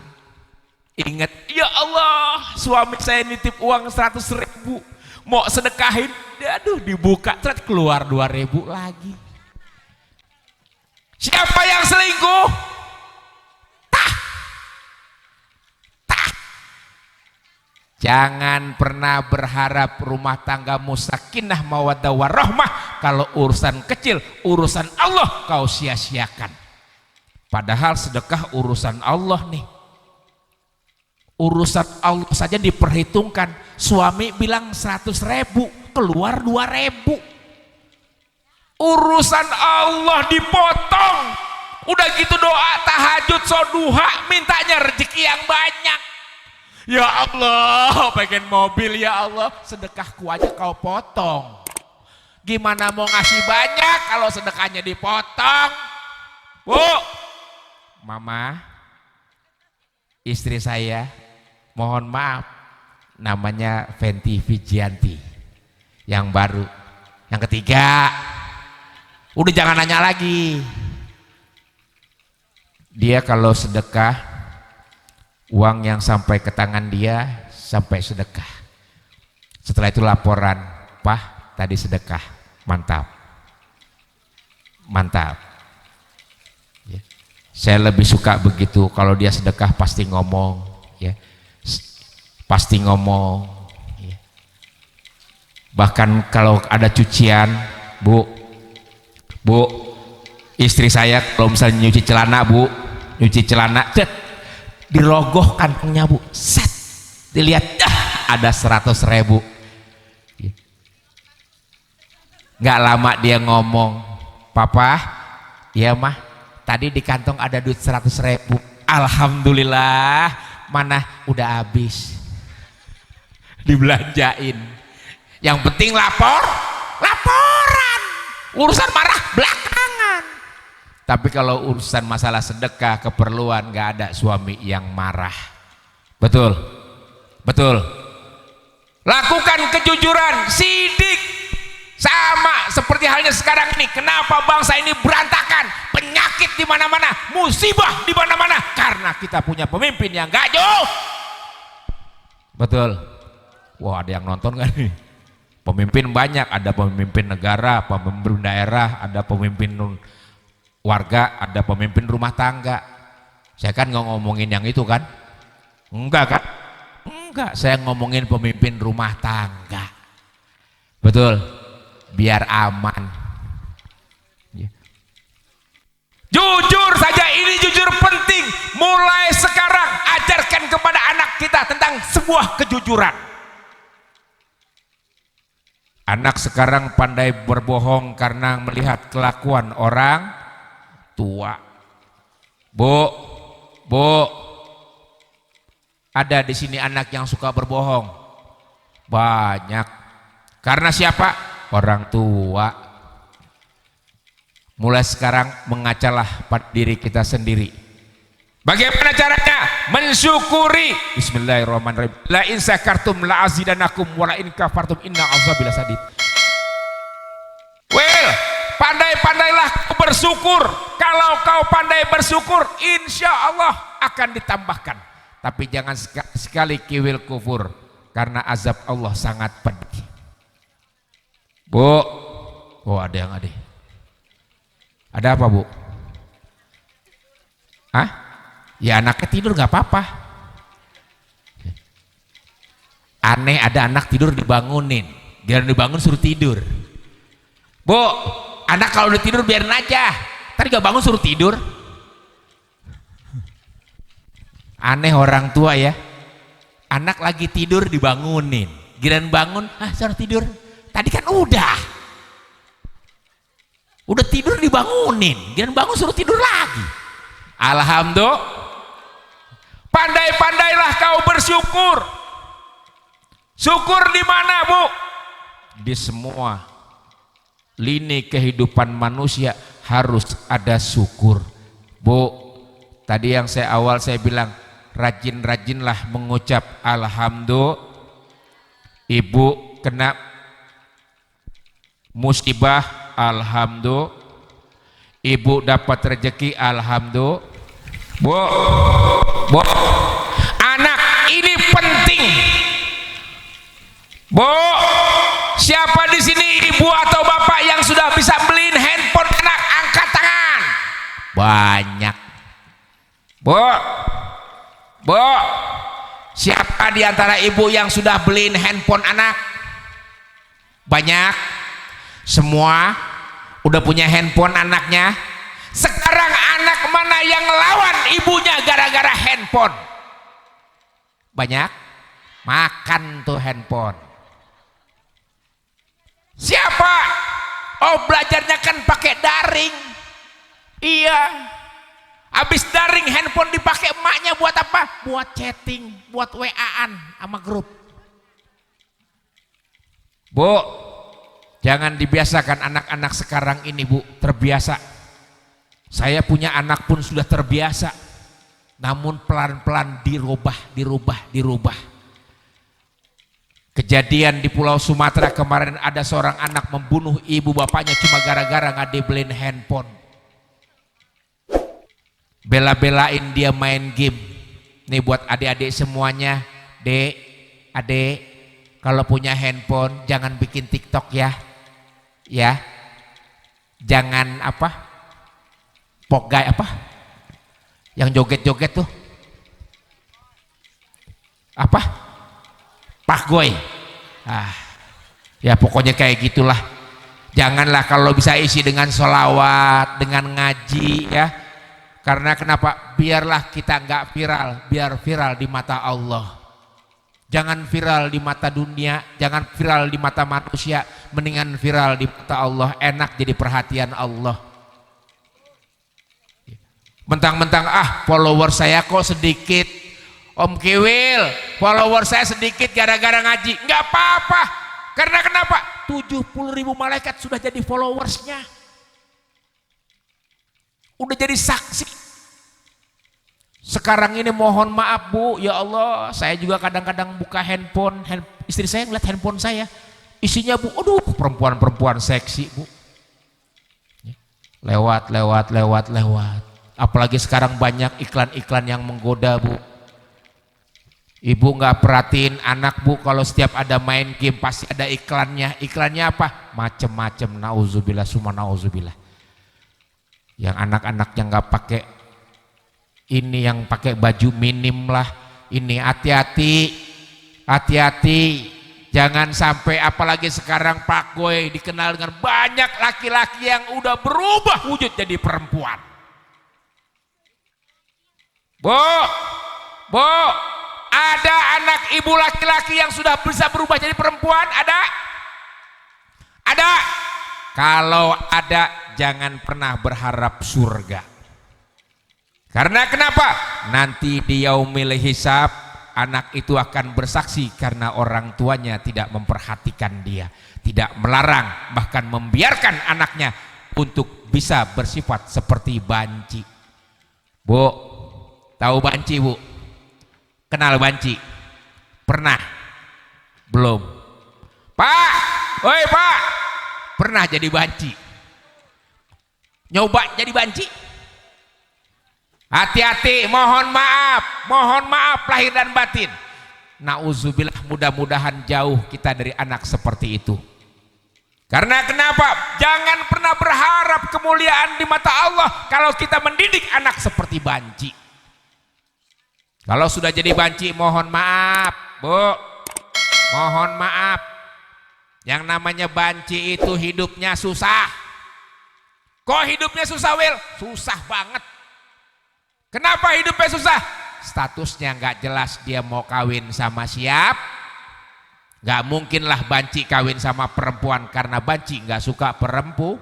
ingat, ya Allah suami saya nitip uang 100.000, mau sedekahin, aduh dibuka, terus keluar 2.000 lagi. Siapa yang selingkuh? Tah. Jangan pernah berharap rumah tanggamu sakinah mawaddah warahmah kalau urusan kecil, urusan Allah kau sia-siakan. Padahal sedekah urusan Allah nih. Urusan Allah saja diperhitungkan. Suami bilang 100.000, keluar 2.000. Urusan Allah dipotong. Udah gitu doa tahajud soduha, mintanya rezeki yang banyak. Ya Allah, pengen mobil ya Allah, sedekahku aja kau potong. Gimana mau ngasih banyak kalau sedekahnya dipotong? Bu, mama, istri saya mohon maaf namanya Fenty Vigianti yang baru. Yang ketiga, udah jangan nanya lagi. Dia kalau sedekah, uang yang sampai ke tangan dia sampai sedekah. Setelah itu laporan, Pak tadi sedekah, mantap, mantap. Ya. Saya lebih suka begitu. Kalau dia sedekah pasti ngomong, ya, pasti ngomong. Ya. Bahkan kalau ada cucian, bu, istri saya kalau misalnya nyuci celana, bu, nyuci celana, cet, dirogoh kantongnya, bu, set, dilihat, ada 100.000. Nggak lama dia ngomong, Papa, ya mah, tadi di kantong ada duit 100.000. Alhamdulillah, mana udah habis, dibelanjain. Yang penting laporan, urusan marah belakangan. Tapi kalau urusan masalah sedekah, keperluan, nggak ada suami yang marah. Betul, betul. Lakukan kejujuran, sidik. Sama seperti halnya sekarang ini, kenapa bangsa ini berantakan, penyakit di mana-mana, musibah di mana-mana, karena kita punya pemimpin yang gajo. Betul. Wah, ada yang nonton kan nih? Pemimpin banyak, ada pemimpin negara, pemimpin daerah, ada pemimpin warga, ada pemimpin rumah tangga. Saya kan nggak ngomongin yang itu kan? Enggak kan? Enggak, saya ngomongin pemimpin rumah tangga. Betul. Biar aman. Jujur saja, ini jujur penting. Mulai sekarang ajarkan kepada anak kita tentang sebuah kejujuran. Anak sekarang pandai berbohong karena melihat kelakuan orang tua. Bu, ada di sini anak yang suka berbohong. Banyak. Karena siapa? Orang tua. Mulai sekarang mengacalah pada diri kita sendiri. Bagaimana caranya? Mensyukuri. Bismillahirrahmanirrahim. La in syakartum la azidanakum wa la in kafartum inna azabi lasadid. Well, pandai-pandailah bersyukur. Kalau kau pandai bersyukur, insya Allah akan ditambahkan. Tapi jangan sekali kiwil kufur, karena azab Allah sangat pedih. Bu, oh ada yang ada. Ada apa, Bu? Hah? Ya anaknya tidur nggak apa-apa. Aneh ada anak tidur dibangunin, biar dibangun suruh tidur. Bu, anak kalau udah tidur biarin aja. Tadi nggak bangun suruh tidur. Aneh orang tua ya. Anak lagi tidur dibangunin, giliran bangun, suruh tidur. Tadi kan udah tidur dibangunin, jangan bangun suruh tidur lagi. Alhamdulillah. Pandai-pandailah kau bersyukur. Syukur di mana, Bu? Di semua lini kehidupan manusia harus ada syukur. Bu, tadi yang awal saya bilang, rajin-rajinlah mengucap alhamdulillah. Ibu kena musibah, alhamdulillah. Ibu dapat rezeki, alhamdulillah. Bu, anak ini penting. Bu, siapa di sini ibu atau bapak yang sudah bisa beliin handphone anak? Angkat tangan. Banyak. Bu, siapa di antara ibu yang sudah beliin handphone anak? Banyak. Semua udah punya handphone anaknya. Sekarang anak mana yang lawan ibunya gara-gara handphone? Banyak. Makan tuh handphone. Siapa? Oh, belajarnya kan pakai daring. Iya. Habis daring handphone dipakai emaknya buat apa? Buat chatting, buat WA-an sama grup. Bu, jangan dibiasakan anak-anak sekarang ini, Bu, terbiasa. Saya punya anak pun sudah terbiasa. Namun pelan-pelan dirubah. Kejadian di Pulau Sumatera kemarin ada seorang anak membunuh ibu bapaknya cuma gara-gara nggak dibeliin handphone. Bela-belain dia main game. Nih buat adik-adik semuanya, dek, adik, kalau punya handphone jangan bikin TikTok ya. Ya. Jangan apa? Pogay apa? Yang joget-joget tuh. Apa? Pakgoy. Ya pokoknya kayak gitulah. Janganlah kalau bisa isi dengan sholawat, dengan ngaji ya. Karena kenapa? Biarlah kita nggak viral, biar viral di mata Allah. Jangan viral di mata dunia, jangan viral di mata manusia, mendingan viral di mata Allah, enak jadi perhatian Allah. Mentang-mentang follower saya kok sedikit, Om Kiwil, follower saya sedikit gara-gara ngaji. Nggak apa-apa. Karena kenapa? 70.000 malaikat sudah jadi followersnya. Udah jadi saksi. Sekarang ini mohon maaf Bu, ya Allah, saya juga kadang-kadang buka handphone, istri saya ngeliat handphone saya. Isinya Bu, aduh perempuan-perempuan seksi Bu. Lewat. Apalagi sekarang banyak iklan-iklan yang menggoda Bu. Ibu nggak perhatiin anak Bu, kalau setiap ada main game pasti ada iklannya. Iklannya apa? Macem-macem, nauzubillah summa nauzubillah. Yang anak-anaknya nggak pakai ini, yang pakai baju minim lah. Ini hati-hati, jangan sampai, apalagi sekarang Pak Goy dikenal dengan banyak laki-laki yang udah berubah wujud jadi perempuan. Bu, ada anak ibu laki-laki yang sudah bisa berubah jadi perempuan? Ada? Kalau ada, jangan pernah berharap surga. Karena kenapa? Nanti di yaumil hisab, anak itu akan bersaksi karena orang tuanya tidak memperhatikan dia, tidak melarang, bahkan membiarkan anaknya untuk bisa bersifat seperti banci. Bu, tahu banci Bu? Kenal banci? Pernah? Belum? Pak, woi Pak, pernah jadi banci? Nyoba jadi banci? Hati-hati, mohon maaf lahir dan batin. Nauzubillah, mudah-mudahan jauh kita dari anak seperti itu. Karena kenapa? Jangan pernah berharap kemuliaan di mata Allah kalau kita mendidik anak seperti banci. Kalau sudah jadi banci, mohon maaf Bu, mohon maaf. Yang namanya banci itu hidupnya susah. Kok hidupnya susah Wil? Susah banget. Kenapa hidupnya susah? Statusnya nggak jelas, dia mau kawin sama siap. Nggak mungkinlah banci kawin sama perempuan, karena banci nggak suka perempuan,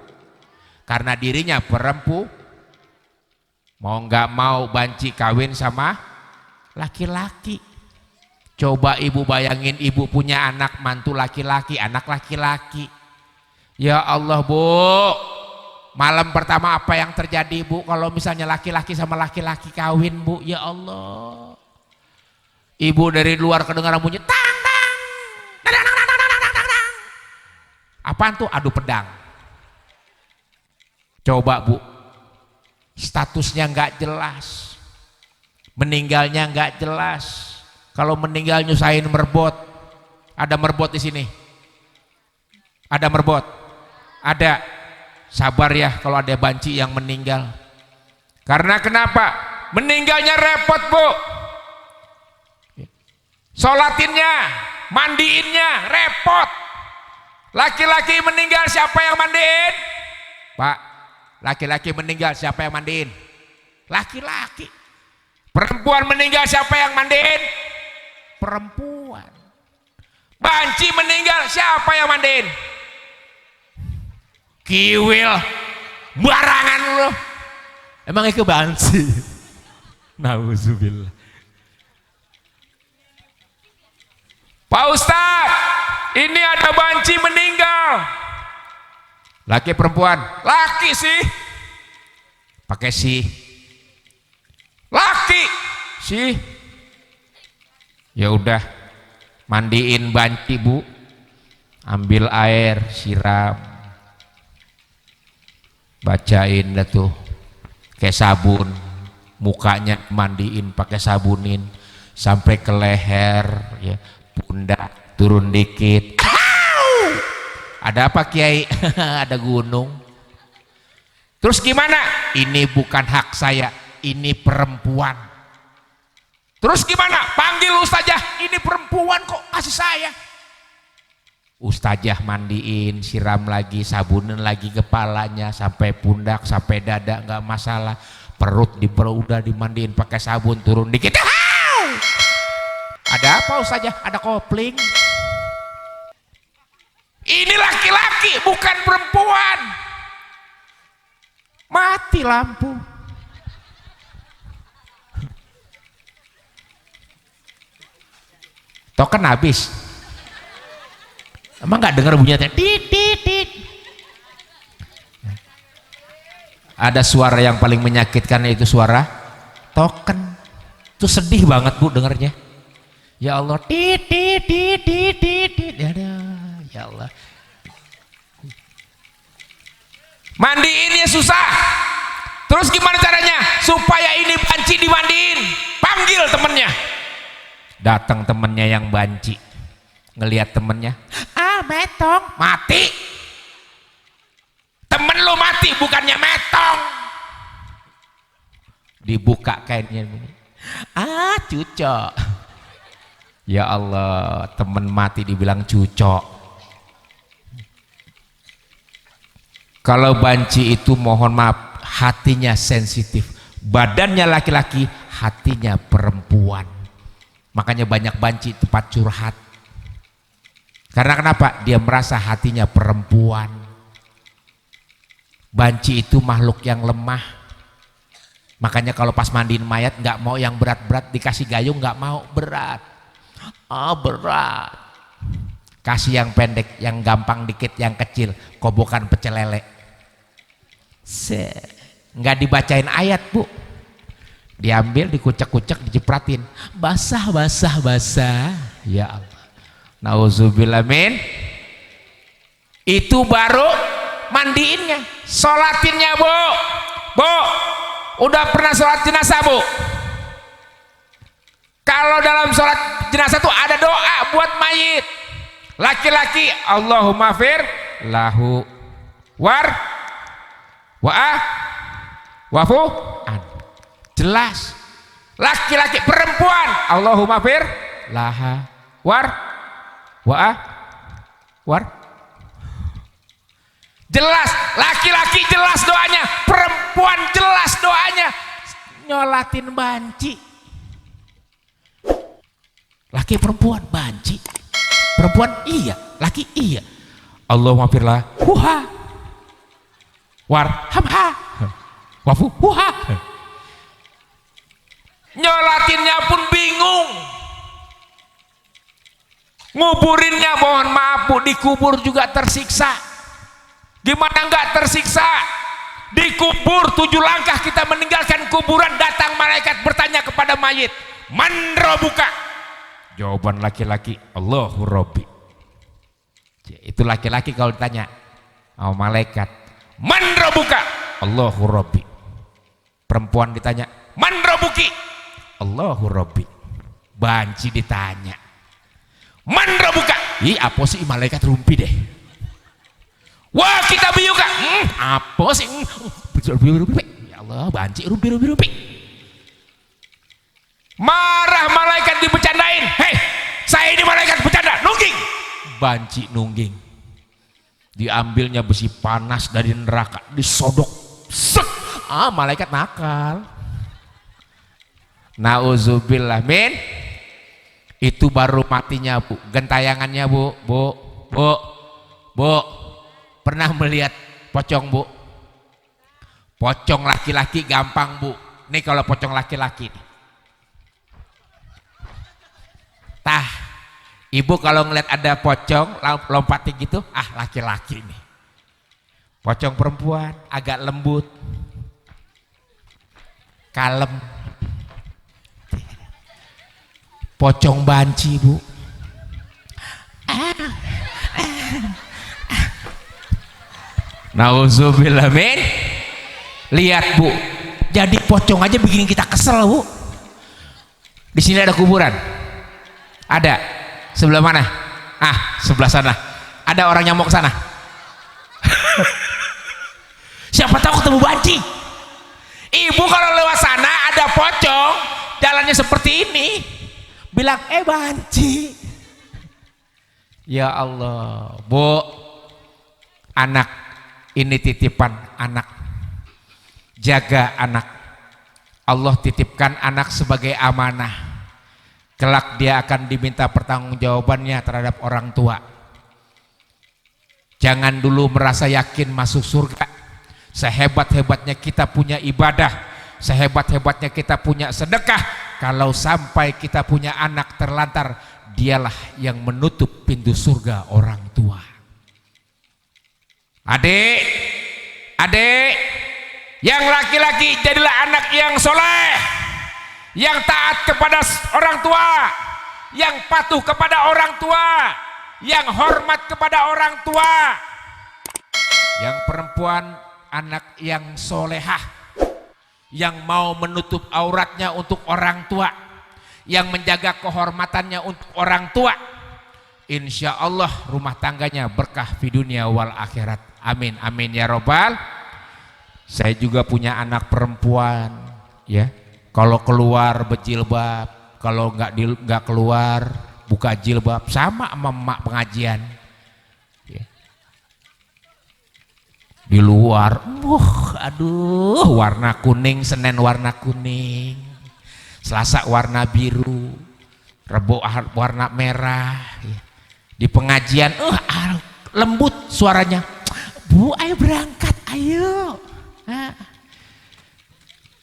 karena dirinya perempuan. Mau nggak mau banci kawin sama laki-laki. Coba ibu bayangin, ibu punya anak mantu laki-laki, anak laki-laki. Ya Allah Bu, malam pertama apa yang terjadi Bu kalau misalnya laki-laki sama laki-laki kawin Bu? Ya Allah, ibu dari luar kedengaran bunyi tang tang, dadang, dadang, dadang, dadang, dadang. Apaan tuh? Adu pedang. Coba Bu, statusnya nggak jelas, meninggalnya nggak jelas. Kalau meninggal nyusahin merbot. Ada merbot di sini? Ada merbot? Ada. Sabar ya kalau ada banci yang meninggal. Karena kenapa? Meninggalnya repot Bu. Sholatinnya, mandiinnya repot. Laki-laki meninggal siapa yang mandiin? Pak, laki-laki meninggal siapa yang mandiin? Laki-laki. Perempuan meninggal siapa yang mandiin? Perempuan. Banci meninggal siapa yang mandiin? Kiwil, barangan lu. Emang itu banci? Nauzubillah. Pak Ustadz, ini ada banci meninggal. Laki perempuan? Laki sih. Pakai sih. Laki sih. Ya udah, Mandiin banci bu, ambil air siram, bacain dah tuh kayak sabun, mukanya mandiin pakai sabunin sampai ke leher ya, pundak turun dikit. Ada apa Kiai? Ada gunung. Terus gimana? Ini bukan hak saya, ini perempuan. Terus gimana? Panggil ustazah, ini perempuan kok kasih saya. Ustazah mandiin, siram lagi, sabunin lagi kepalanya sampai pundak, sampai dada, nggak masalah. Perut udah dimandiin pakai sabun, turun dikit. Ada apa ustazah? Ada kopling. Ini laki-laki bukan perempuan. Mati lampu. Token habis. Emang nggak dengar bunyinya? Tit tit tit. Ada suara yang paling menyakitkan, yaitu suara token. Itu sedih banget bu dengarnya. Ya Allah, tit tit tit tit tit tit. Ya Allah. Mandiinnya susah. Terus gimana caranya supaya ini banci dimandiin? Panggil temennya. Datang temennya yang banci, ngelihat temennya, metong, mati. Temen lu mati bukannya metong. Dibuka kainnya, cucok. Ya Allah, temen mati dibilang cucok. Kalau banci itu mohon maaf, hatinya sensitif, badannya laki-laki, hatinya perempuan. Makanya banyak banci tempat curhat. Karena kenapa? Dia merasa hatinya perempuan. Banci itu makhluk yang lemah. Makanya kalau pas mandiin mayat nggak mau yang berat-berat, dikasih gayung nggak mau, berat. Berat. Kasih yang pendek, yang gampang dikit, yang kecil, kobokan pecel lele. Nggak dibacain ayat bu, diambil, dikucek-kucek, dicepratin, basah basah basah. Ya Allah, nauzubillah min. Itu baru mandiinnya. Sholatinnya bu, udah pernah sholat jenazah bu? Kalau dalam sholat jenazah tuh ada doa buat mayit. Laki-laki, Allahumma fir lahu wafu an. Jelas. Laki-laki, perempuan, Allahumma fir laha war. Jelas. Laki-laki jelas doanya, perempuan jelas doanya. Nyolatin banci. Laki perempuan banci. Perempuan iya, laki iya. Allahumma firlah warhamha wafu Nyolatinnya pun bingung. Nguburinnya mohon maaf bu, dikubur juga tersiksa. Gimana enggak tersiksa? Dikubur 7 langkah kita meninggalkan kuburan, datang malaikat bertanya kepada mayit, man robuka? Jawaban laki-laki, Allahu Rabbi. Itu laki-laki kalau ditanya sama malaikat, man robuka? Allahu Rabbi. Perempuan ditanya, man robuki? Allahu Rabbi. Banci ditanya, man robuka? Apa sih malaikat rumpi deh. Wah kita biyuka. Apa sih? Ya Allah, banci rumpi. Marah malaikat dibercandain. Hei, saya ini malaikat bercanda, nungging. Banci nungging. Diambilnya besi panas dari neraka, disodok. Sek. Malaikat nakal. Nauzubillah min. Itu baru matinya bu. Gentayangannya bu. Pernah melihat pocong bu? Pocong laki-laki gampang bu. Nih kalau pocong laki-laki nih. Ibu kalau ngeliat ada pocong lompatin gitu, laki-laki nih. Pocong perempuan agak lembut, kalem. Pocong banci bu, Nauzubillah min. Lihat Bu, jadi pocong aja bikin kita kesel Bu. Di sini ada kuburan, ada sebelah mana? Sebelah sana. Ada orang yang mau ke sana. Siapa tahu ketemu banci. Ibu kalau lewat sana ada pocong jalannya seperti ini, bilang banci. Ya Allah Bu, anak ini titipan anak. Jaga anak. Allah titipkan anak sebagai amanah. Kelak dia akan diminta pertanggungjawabannya terhadap orang tua. Jangan dulu merasa yakin masuk surga. Sehebat-hebatnya kita punya ibadah, sehebat-hebatnya kita punya sedekah, kalau sampai kita punya anak terlantar, dialah yang menutup pintu surga orang tua. Adik, yang laki-laki jadilah anak yang soleh, yang taat kepada orang tua, yang patuh kepada orang tua, yang hormat kepada orang tua. Yang perempuan anak yang solehah, yang mau menutup auratnya untuk orang tua, yang menjaga kehormatannya untuk orang tua. Insya Allah rumah tangganya berkah di dunia wal akhirat. Amin amin ya robbal. Saya juga punya anak perempuan, ya. Kalau keluar berjilbab, kalau nggak keluar buka jilbab, sama emak pengajian. Ya. Di luar, warna kuning, Senin warna kuning, Selasa warna biru, Rebo warna merah. Ya. Di pengajian, lembut suaranya, Bu, ayo berangkat, ayo.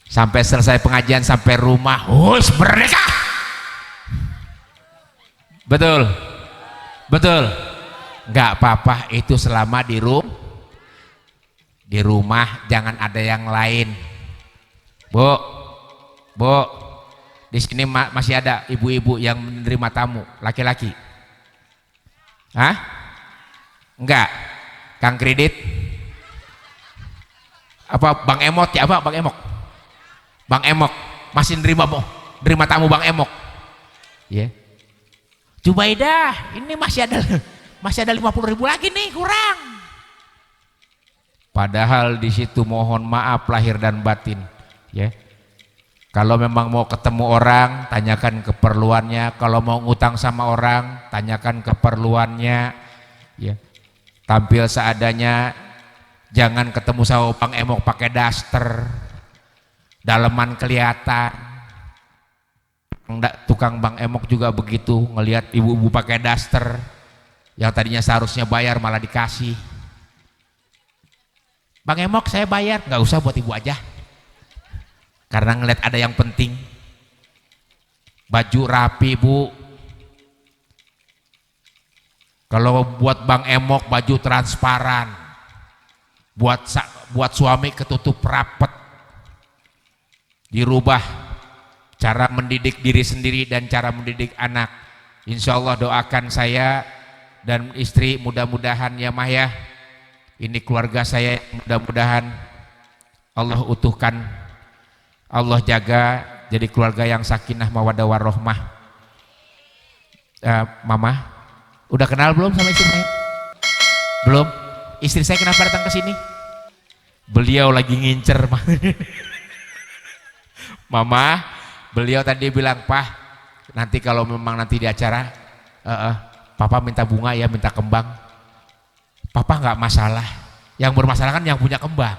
Sampai selesai pengajian, sampai rumah, merdeka. Betul, nggak apa-apa itu selama di rumah, jangan ada yang lain. Bu, di sini masih ada ibu-ibu yang menerima tamu laki-laki? Enggak, Kang Kredit? Apa Bang Emot ya? Apa Bang Emok? Bang Emok masih nerima tamu Bang Emok. Ya. Jubaidah, ini masih ada 50.000 lagi nih kurang. Padahal di situ mohon maaf lahir dan batin, ya. Kalau memang mau ketemu orang, tanyakan keperluannya. Kalau mau ngutang sama orang, tanyakan keperluannya, ya. Tampil seadanya. Jangan ketemu sama Bang Emok pakai daster, daleman kelihatan. Tukang Bang Emok juga begitu, ngelihat ibu-ibu pakai daster, yang tadinya seharusnya bayar malah dikasih. Bang Emok saya bayar, nggak usah, buat ibu aja. Karena ngelihat ada yang penting. Baju rapi Bu. Kalau buat Bang Emok baju transparan. Buat suami ketutup rapet. Dirubah cara mendidik diri sendiri dan cara mendidik anak. Insya Allah doakan saya dan istri, mudah-mudahan ya Mah ya, ini keluarga saya, mudah-mudahan Allah utuhkan, Allah jaga jadi keluarga yang sakinah mawaddah warahmah. Mama udah kenal belum sama istri saya? Belum. Istri saya kenapa datang ke sini? Beliau lagi ngincer. Mama, beliau tadi bilang, Pak, nanti kalau memang nanti di acara, Papa minta bunga ya, minta kembang. Papa nggak masalah. Yang bermasalah kan yang punya kembang,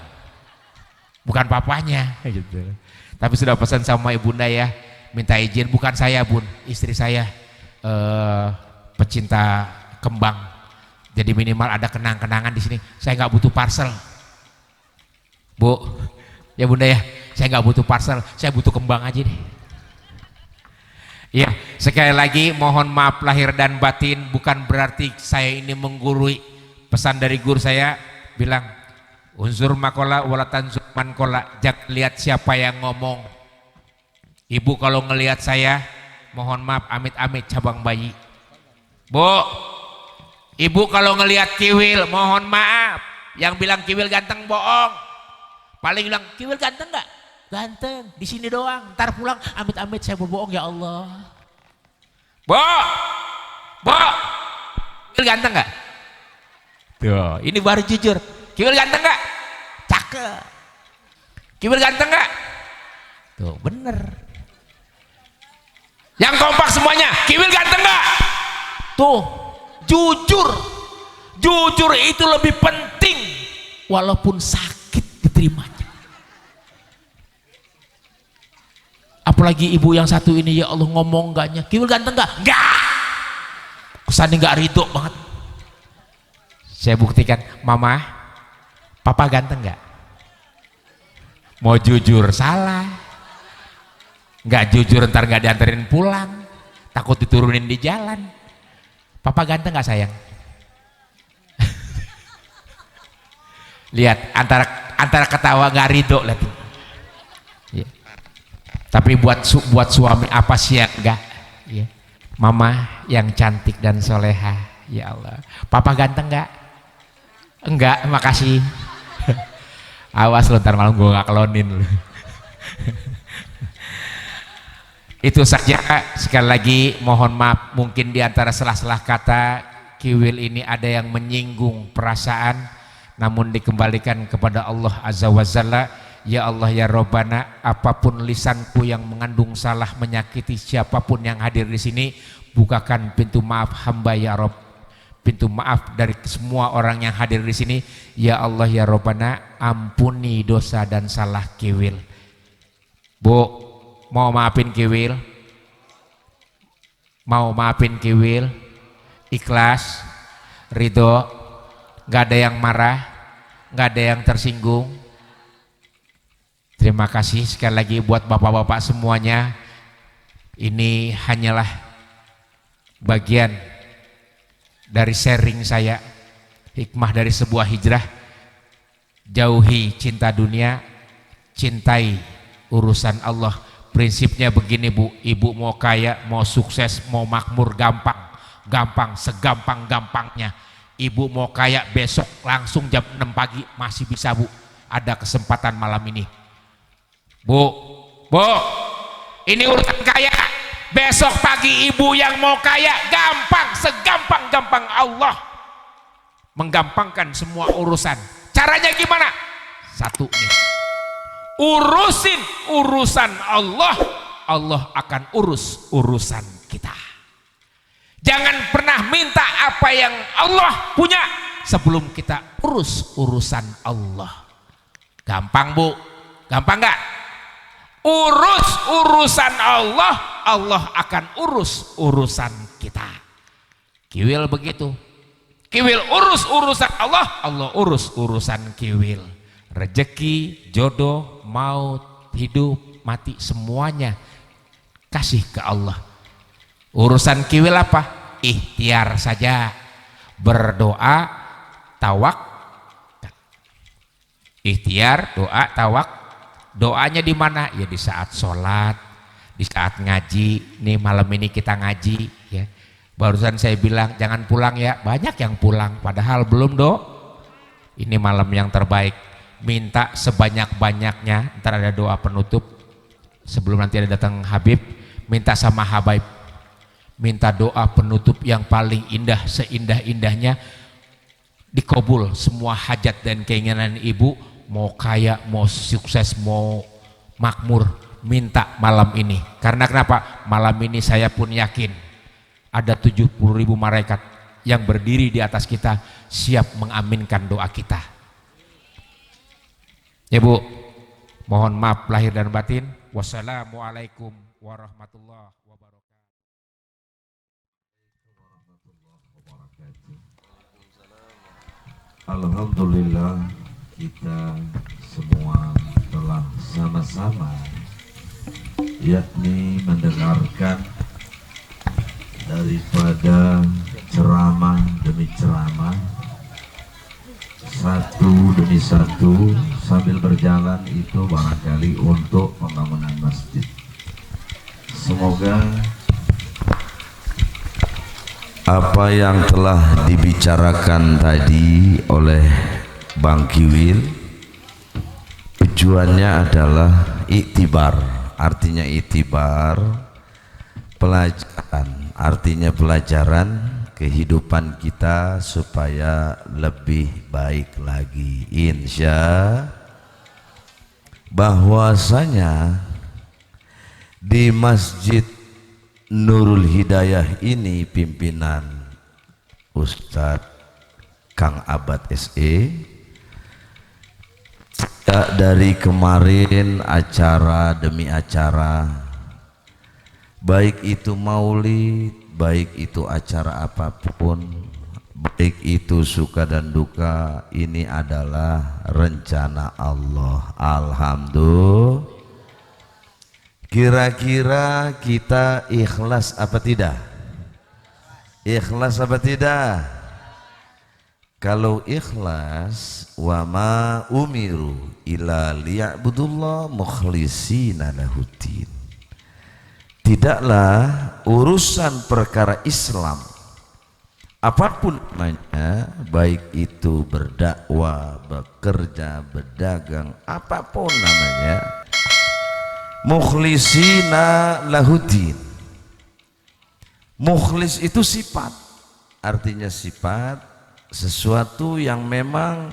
bukan papanya. Gitu. Tapi sudah pesan sama ibunda ya, minta izin, bukan saya Bun, istri saya pecinta kembang. Jadi minimal ada kenang-kenangan di sini. Saya nggak butuh parcel, Bu. Ya Bunda ya, saya nggak butuh parcel, saya butuh kembang aja deh. Ya, sekali lagi mohon maaf lahir dan batin, bukan berarti saya ini menggurui. Pesan dari guru saya bilang, unzur makola walatan zuman kola, jangan lihat siapa yang ngomong. Ibu kalau ngelihat saya, mohon maaf, amit-amit cabang bayi. Bu, ibu kalau ngelihat kiwil, mohon maaf, Yang bilang Kiwil ganteng bohong. Paling bilang Kiwil ganteng nggak? Ganteng. Di sini doang. Ntar pulang amit-amit saya berbohong ya Allah. Bo, Kiwil ganteng nggak? Tuh, ini baru jujur. Kiwil ganteng nggak? Cakep. Kiwil ganteng nggak? Tuh, bener. Yang kompak semuanya, Kiwil ganteng nggak? Tuh, jujur. Jujur itu lebih penting, walaupun sakit diterimanya. Apalagi ibu yang satu ini, ya Allah, ngomong enggaknya, Kiwil ganteng nggak? Enggak. Kesannya nggak ridho banget. Saya buktikan, Mama, Papa ganteng nggak? Mau jujur salah, nggak jujur ntar nggak dianterin pulang, takut diturunin di jalan. Papa ganteng nggak sayang? Lihat antara ketawa nggak ridho lihat. Ya. Tapi buat suami apa sih ya enggak? Ya. Mama yang cantik dan soleha, ya Allah. Papa ganteng nggak? Enggak, makasih. Awas lo ntar malam gue nggak kelonin lo. Itu saja. Sekali lagi mohon maaf, mungkin di antara selah-selah kata Kiwil ini ada yang menyinggung perasaan, namun dikembalikan kepada Allah Azza wa Jalla. Ya Allah ya Robbana, apapun lisanku yang mengandung salah menyakiti siapapun yang hadir di sini, bukakan pintu maaf hamba ya Rob, pintu maaf dari semua orang yang hadir di sini. Ya Allah ya Robbana, ampuni dosa dan salah Kiwil. Bu, mau maafin Kiwil? Mau maafin Kiwil? Ikhlas, ridho, nggak ada yang marah, nggak ada yang tersinggung. Terima kasih sekali lagi buat bapak-bapak semuanya. Ini hanyalah bagian dari sharing saya, hikmah dari sebuah hijrah. Jauhi cinta dunia, cintai urusan Allah. Prinsipnya begini Bu, ibu mau kaya, mau sukses, mau makmur gampang, segampang-gampangnya. Ibu mau kaya besok langsung jam 6 pagi masih bisa Bu, ada kesempatan malam ini. Bu, ini urusan kaya. Besok pagi ibu yang mau kaya gampang, segampang-gampang Allah menggampangkan semua urusan. Caranya gimana? Satu nih, urusin urusan Allah, Allah akan urus urusan kita. Jangan pernah minta apa yang Allah punya sebelum kita urus urusan Allah. Gampang Bu? Gampang nggak? Urus urusan Allah, Allah akan urus urusan kita. Kiwil begitu. Kiwil urus urusan Allah, Allah urus urusan Kiwil. Rezeki, jodoh, maut, hidup, mati, semuanya kasih ke Allah. Urusan Kiwil apa? Ikhtiar saja, berdoa, tawakal. Ikhtiar, doa, tawak. Doanya di mana? Ya di saat sholat, di saat ngaji. Nih malam ini kita ngaji ya. Barusan saya bilang jangan pulang ya, banyak yang pulang padahal belum do. Ini malam yang terbaik. Minta sebanyak-banyaknya. Ntar ada doa penutup sebelum nanti ada datang Habib. Minta sama Habib, minta doa penutup yang paling indah, seindah-indahnya. Dikabul semua hajat dan keinginan ibu. Mau kaya, mau sukses, mau makmur, minta malam ini. Karena kenapa? Malam ini saya pun yakin ada 70.000 malaikat yang berdiri di atas kita siap mengaminkan doa kita. Ya Bu, mohon maaf lahir dan batin. Wassalamualaikum warahmatullahi wabarakatuh. Alhamdulillah, kita semua telah sama-sama yakni mendengarkan daripada ceramah demi ceramah, satu demi satu sambil berjalan itu barangkali untuk pembangunan masjid. Semoga apa yang telah dibicarakan tadi oleh Bang Kiwil, tujuannya adalah iktibar, artinya iktibar, pelajaran, artinya pelajaran kehidupan kita supaya lebih baik lagi. Insya bahwasanya di Masjid Nurul Hidayah ini pimpinan Ustadz Kang Abad SE, dari kemarin acara demi acara, baik itu maulid, baik itu acara apapun, baik itu suka dan duka, ini adalah rencana Allah. Alhamdulillah. Kira-kira kita ikhlas apa tidak? Ikhlas apa tidak? Kalau ikhlas, wa ma umiru illa liya'budullah mukhlishina lahuddin. Tidaklah urusan perkara Islam apapun namanya, baik itu berdakwah, bekerja, berdagang, apapun namanya, mukhlishina lahuddin. Mukhlis itu sifat, artinya sifat sesuatu yang memang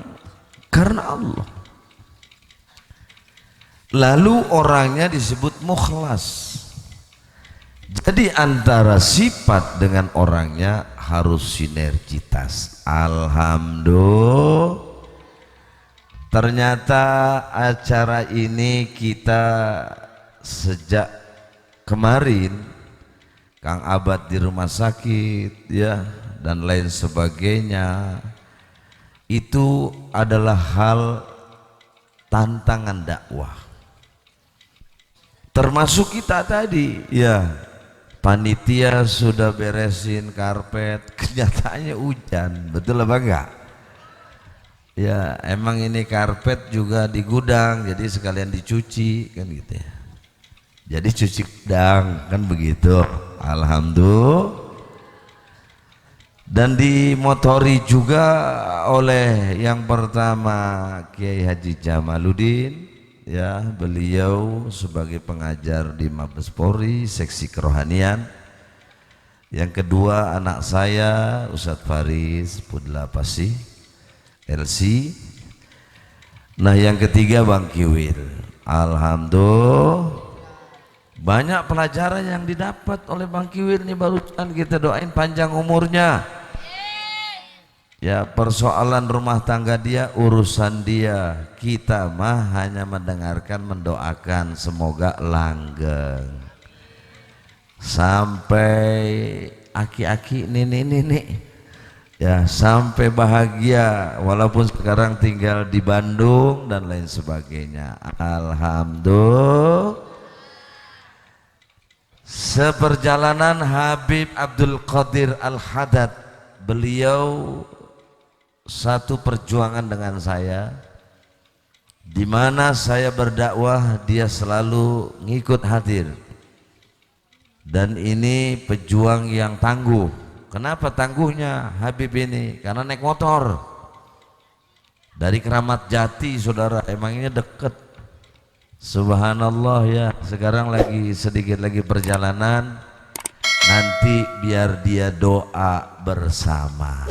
karena Allah, lalu orangnya disebut mukhlas. Jadi antara sifat dengan orangnya harus sinergitas. Alhamdulillah. Ternyata acara ini kita sejak kemarin Kang Abad di rumah sakit ya dan lain sebagainya, itu adalah hal tantangan dakwah, termasuk kita tadi ya. Panitia sudah beresin karpet, kenyataannya hujan, betul apa enggak? Ya emang ini karpet juga di gudang, jadi sekalian dicuci kan gitu ya. Jadi cuci gudang kan begitu. Alhamdulillah. Dan dimotori juga oleh yang pertama Kiai Haji Jamaluddin, ya, beliau sebagai pengajar di Mabes Polri seksi kerohanian. Yang kedua anak saya Ustadz Faris Pudla Pasih LC. Nah yang ketiga Bang Kiwil. Alhamdulillah, banyak pelajaran yang didapat oleh Bang Kiwil nih, barusan kita doain panjang umurnya. Ya persoalan rumah tangga dia urusan dia, kita mah hanya mendengarkan, mendoakan semoga langgeng sampai aki-aki nenek-nenek ya, sampai bahagia walaupun sekarang tinggal di Bandung dan lain sebagainya. Alhamdulillah. Seperjalanan Habib Abdul Qadir Al-Haddad, beliau satu perjuangan dengan saya, di mana saya berdakwah dia selalu ngikut hadir. Dan ini pejuang yang tangguh. Kenapa tangguhnya Habib ini? Karena naik motor dari Keramat Jati, saudara, emangnya deket. Subhanallah ya, sekarang lagi sedikit lagi perjalanan, nanti biar dia doa bersama.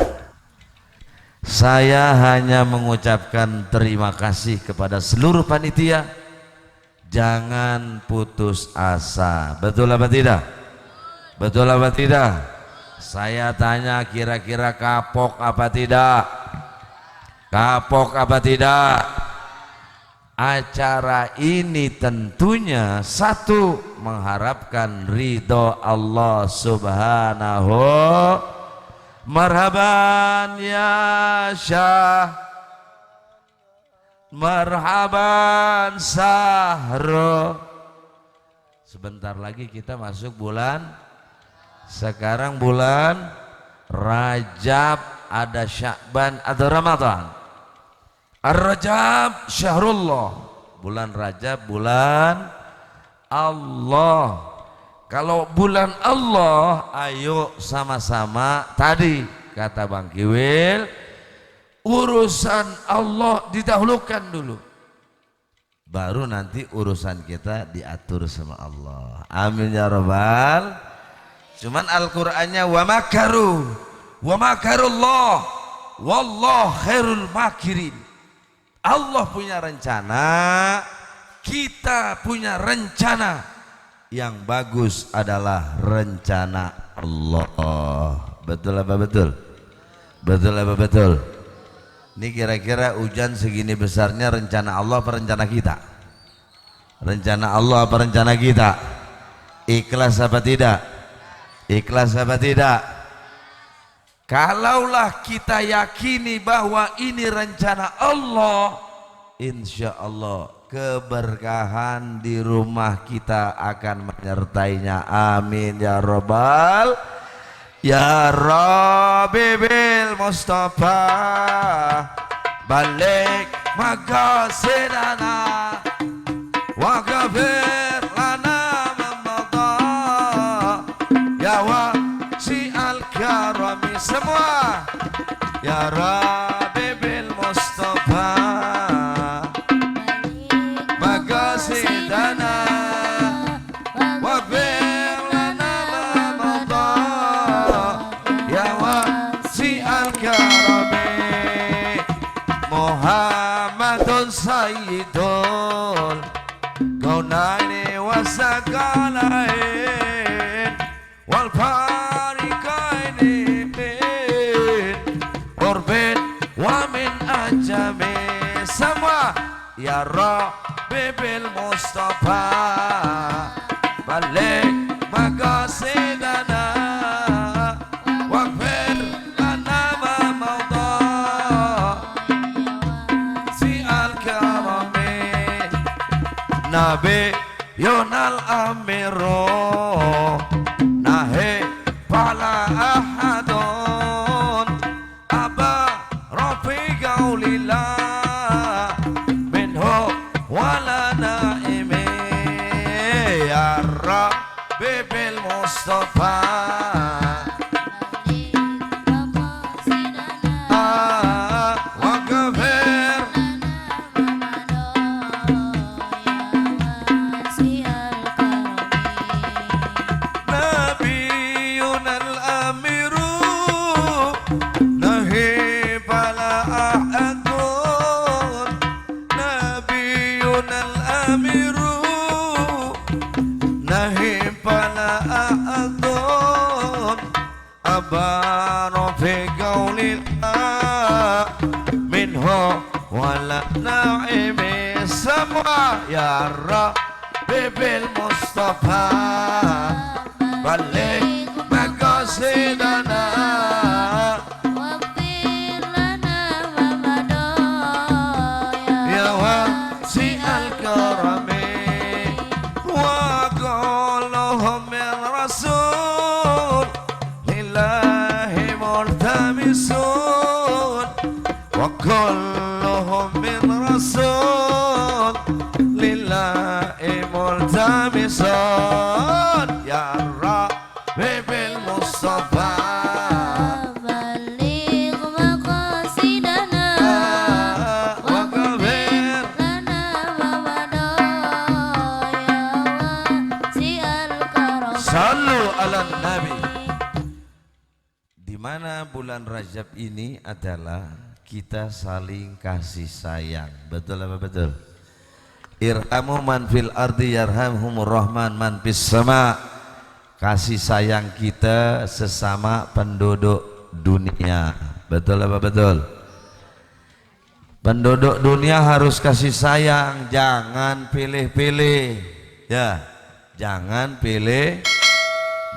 Saya hanya mengucapkan terima kasih kepada seluruh panitia. Jangan putus asa. Betul apa tidak? Betul apa tidak? Saya tanya, kira-kira kapok apa tidak? Kapok apa tidak? Acara ini tentunya satu, mengharapkan ridho Allah subhanahu. Marhaban ya Syah, marhaban Sahro. Sebentar lagi kita masuk bulan, sekarang bulan Rajab, ada Sya'ban, ada Ramadan. Ar-Rajab syahrullah, bulan Rajab bulan Allah. Kalau bulan Allah, ayo sama-sama tadi kata Bang Kiwil, urusan Allah didahulukan dulu, baru nanti urusan kita diatur sama Allah. Amin ya rabbal. Cuman Al-Qur'annya wa makarullah wallahu khairul makirin. Allah punya rencana, kita punya rencana. Yang bagus adalah rencana Allah. Betul apa betul? Betul apa betul? Ini kira-kira hujan segini besarnya rencana Allah apa rencana kita? Rencana Allah apa rencana kita? Ikhlas apa tidak? Ikhlas apa tidak? Kalaulah kita yakini bahwa ini rencana Allah, insya Allah keberkahan di rumah kita akan menyertainya. Amin ya rabbal. Ya Rabbi bil Mustafa balik maqasidana wa ghafir lana mamada ya wasi'al karami. Semua ya Rabbi bil Mustafa maqasidana wa ghafir lana mamada ya wasi'al karami. Muhammadun sayyidul kaunaini wasaqalain wal fariqaini min urbin wa min ajami. Semua ya Rabbi bil Mustafa balik maqasidana waghfir lana ma mawda si'al karami. Nabi Yunal Amiro nahe fala ahadun aba rafi gaulillah minhu wala naimi. Ya Rabbi bil Mustafa fi qaulillah minhu wala naimi. Semua ya Rabbi bil Mustafa balik maqasidana waghfir lana ma mada ya wasi'al karami. Wa qulhum min rasul lillahi multamisun wa kulluhum min rasul lillahi multamisun. Ya Rabbi bil Mustafa balik maqasidana wa ghafir lana ma mada ya wasi'al karam. Sallu ala nabi. Di mana bulan Rajab ini adalah kita saling kasih sayang. Betul apa betul? Irhamu man fil ardi yarhamhumur rahman man fis sama. Kasih sayang kita sesama penduduk dunia. Betul apa betul? Penduduk dunia harus kasih sayang, jangan pilih-pilih. Ya, jangan pilih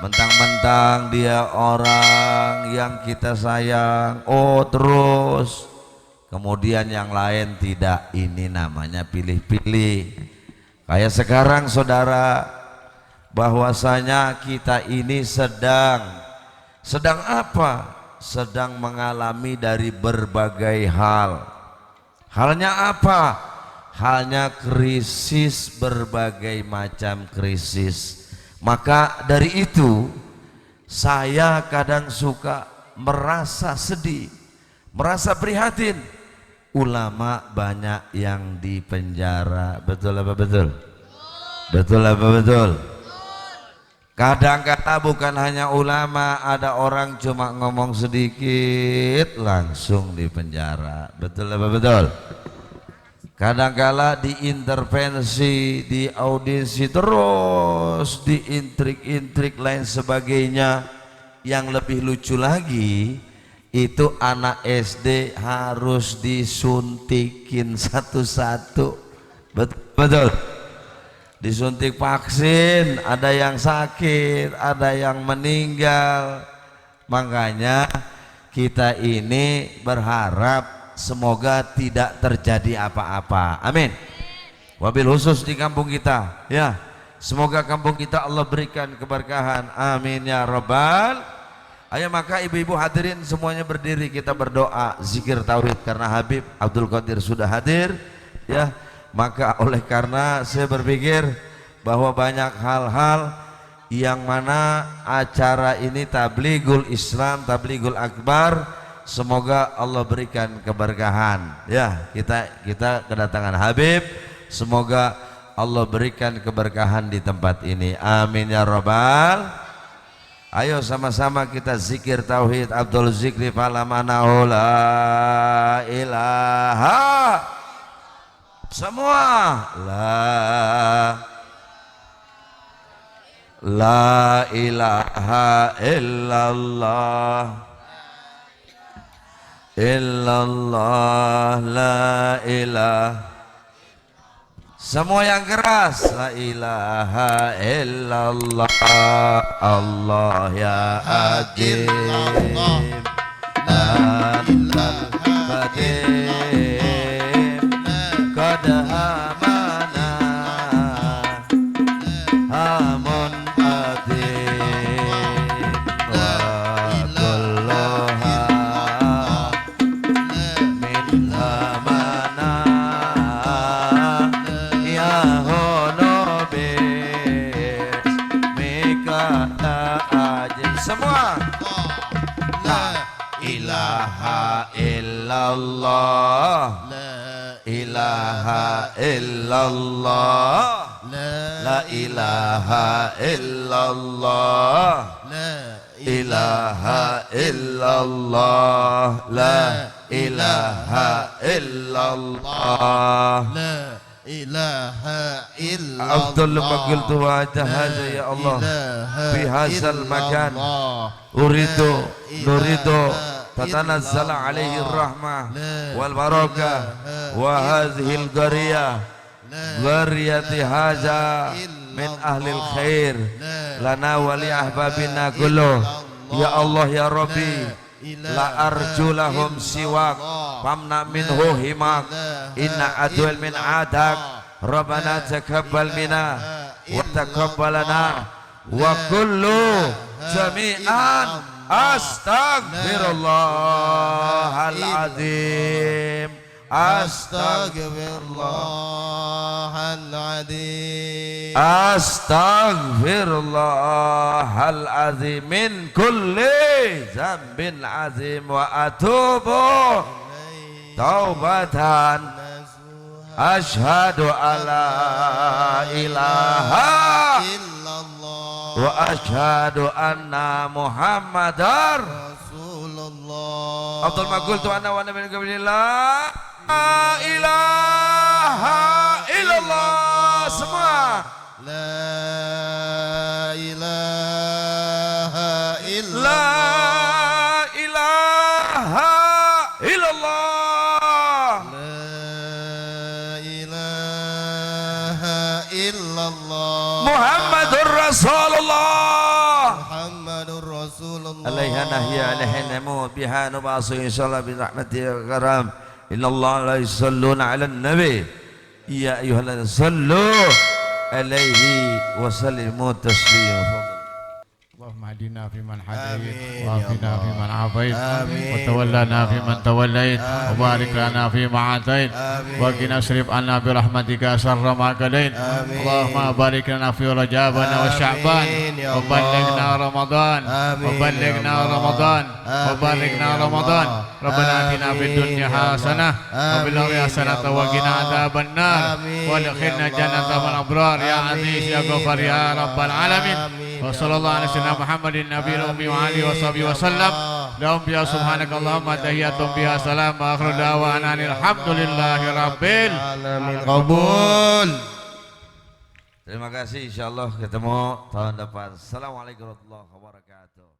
mentang-mentang dia orang yang kita sayang, oh terus kemudian yang lain tidak. Ini namanya pilih-pilih. Kayak sekarang saudara, bahwasanya kita ini sedang apa? Sedang mengalami dari berbagai hal. Halnya apa? Halnya krisis, berbagai macam krisis. Maka dari itu saya kadang suka merasa sedih, merasa prihatin. Ulama banyak yang dipenjara. Betul apa betul? Betul apa betul? Kadang-kadang bukan hanya ulama, ada orang cuma ngomong sedikit langsung dipenjara. Betul apa betul? Kadang-kala diintervensi, diaudisi terus, diintrik-intrik lain sebagainya. Yang lebih lucu lagi, itu anak SD harus disuntikin satu-satu. Betul? Disuntik vaksin, ada yang sakit, ada yang meninggal. Makanya kita ini berharap semoga tidak terjadi apa-apa. Amin. Wabil khusus di kampung kita, ya. Semoga kampung kita Allah berikan keberkahan. Amin ya rabbal. Ayo maka ibu-ibu hadirin semuanya berdiri, kita berdoa zikir tauhid karena Habib Abdul Qadir sudah hadir, ya. Maka oleh karena saya berpikir bahwa banyak hal-hal yang mana acara ini tablighul Islam, tablighul akbar, semoga Allah berikan keberkahan. Ya, kita kedatangan Habib, semoga Allah berikan keberkahan di tempat ini. Amin ya rabbal. Ayo sama-sama kita zikir tauhid. Abdul zikri falamanahu la ilaha. Semua la ilaha illallah illallah la ilaha. Semua yang keras, la ilaha illallah Allah ya azim la ilaha qad amana amun adim wa kulluha min amana ya honobis mika ajin. Semua la ilaha illallah ilaha illallah la ilaha illallah ilaha illallah la ilaha illallah la ilaha illallah. Abdul qultu wa hadza ya Allah fi hadzal makan nuridu تتنزل عليه الرحمة والبركة وهذه القرية قرية هذا من أهل الخير لنا ولأحبابنا كله يا الله يا ربي لا أرجو لهم سواك فامنع منه هماك إن عدو من عادك ربنا تقبل منا وتقبلنا وكل جميعا Astaghfirullahaladzim Astaghfirullahaladzim Astaghfirullahaladzim min kulli zambin azim wa atubu taubatan ashhadu alla ilaha wa asyhadu anna Muhammadar Rasulullah. Abdul Maqul tu anna wa nabi la ilaha illallah. Semua la ilaha illallah la ilaha illallah la ilaha illallah Muhammadur Rasulullah Muhammadur Rasulullah alaiha nahya alaiha namut biha nubasu insyaallah bi rahmati ya karam innallaha la yusalluna ala nabi ya ayyuhalladzina sallu alaihi wa sallimu taslima. اللهم اهدنا فيمن هديت آمين يا وعافنا الله. فيمن عافيت آمين. وتولنا فيمن توليت آمين. وبارك لنا فيما اعطيت آمين. وقنا اصرف عنا برحمتك شر ما قضيت آمين. اللهم بارك لنا في رجابنا وشعبان آمين يا الله. وبلغنا رمضان آمين وبلغنا يا الله. رمضان آمين وباركنا يا رمضان الله. ربنا اتنا في آمين الدنيا يا الله. حسنه وفي الاخره آمين حسنه يا وقنا الله. عذاب النار آمين وادخلنا يا جنة الله. من الابرار يا آمين عزيز يا غفار يا يا الله. رب العالمين آمين يا وصلى الله على الله. سيدنا محمد النبي الامي آمين وعلى وصحبه يا وسلم الله. لهم بها سبحانك آمين اللهم يا تحية الله. بها سلام واخر دعوانا ان الحمد لله رب Alamin. Qabul. Terima kasih, insyaallah ketemu tahun depan. Assalamualaikum warahmatullahi wabarakatuh.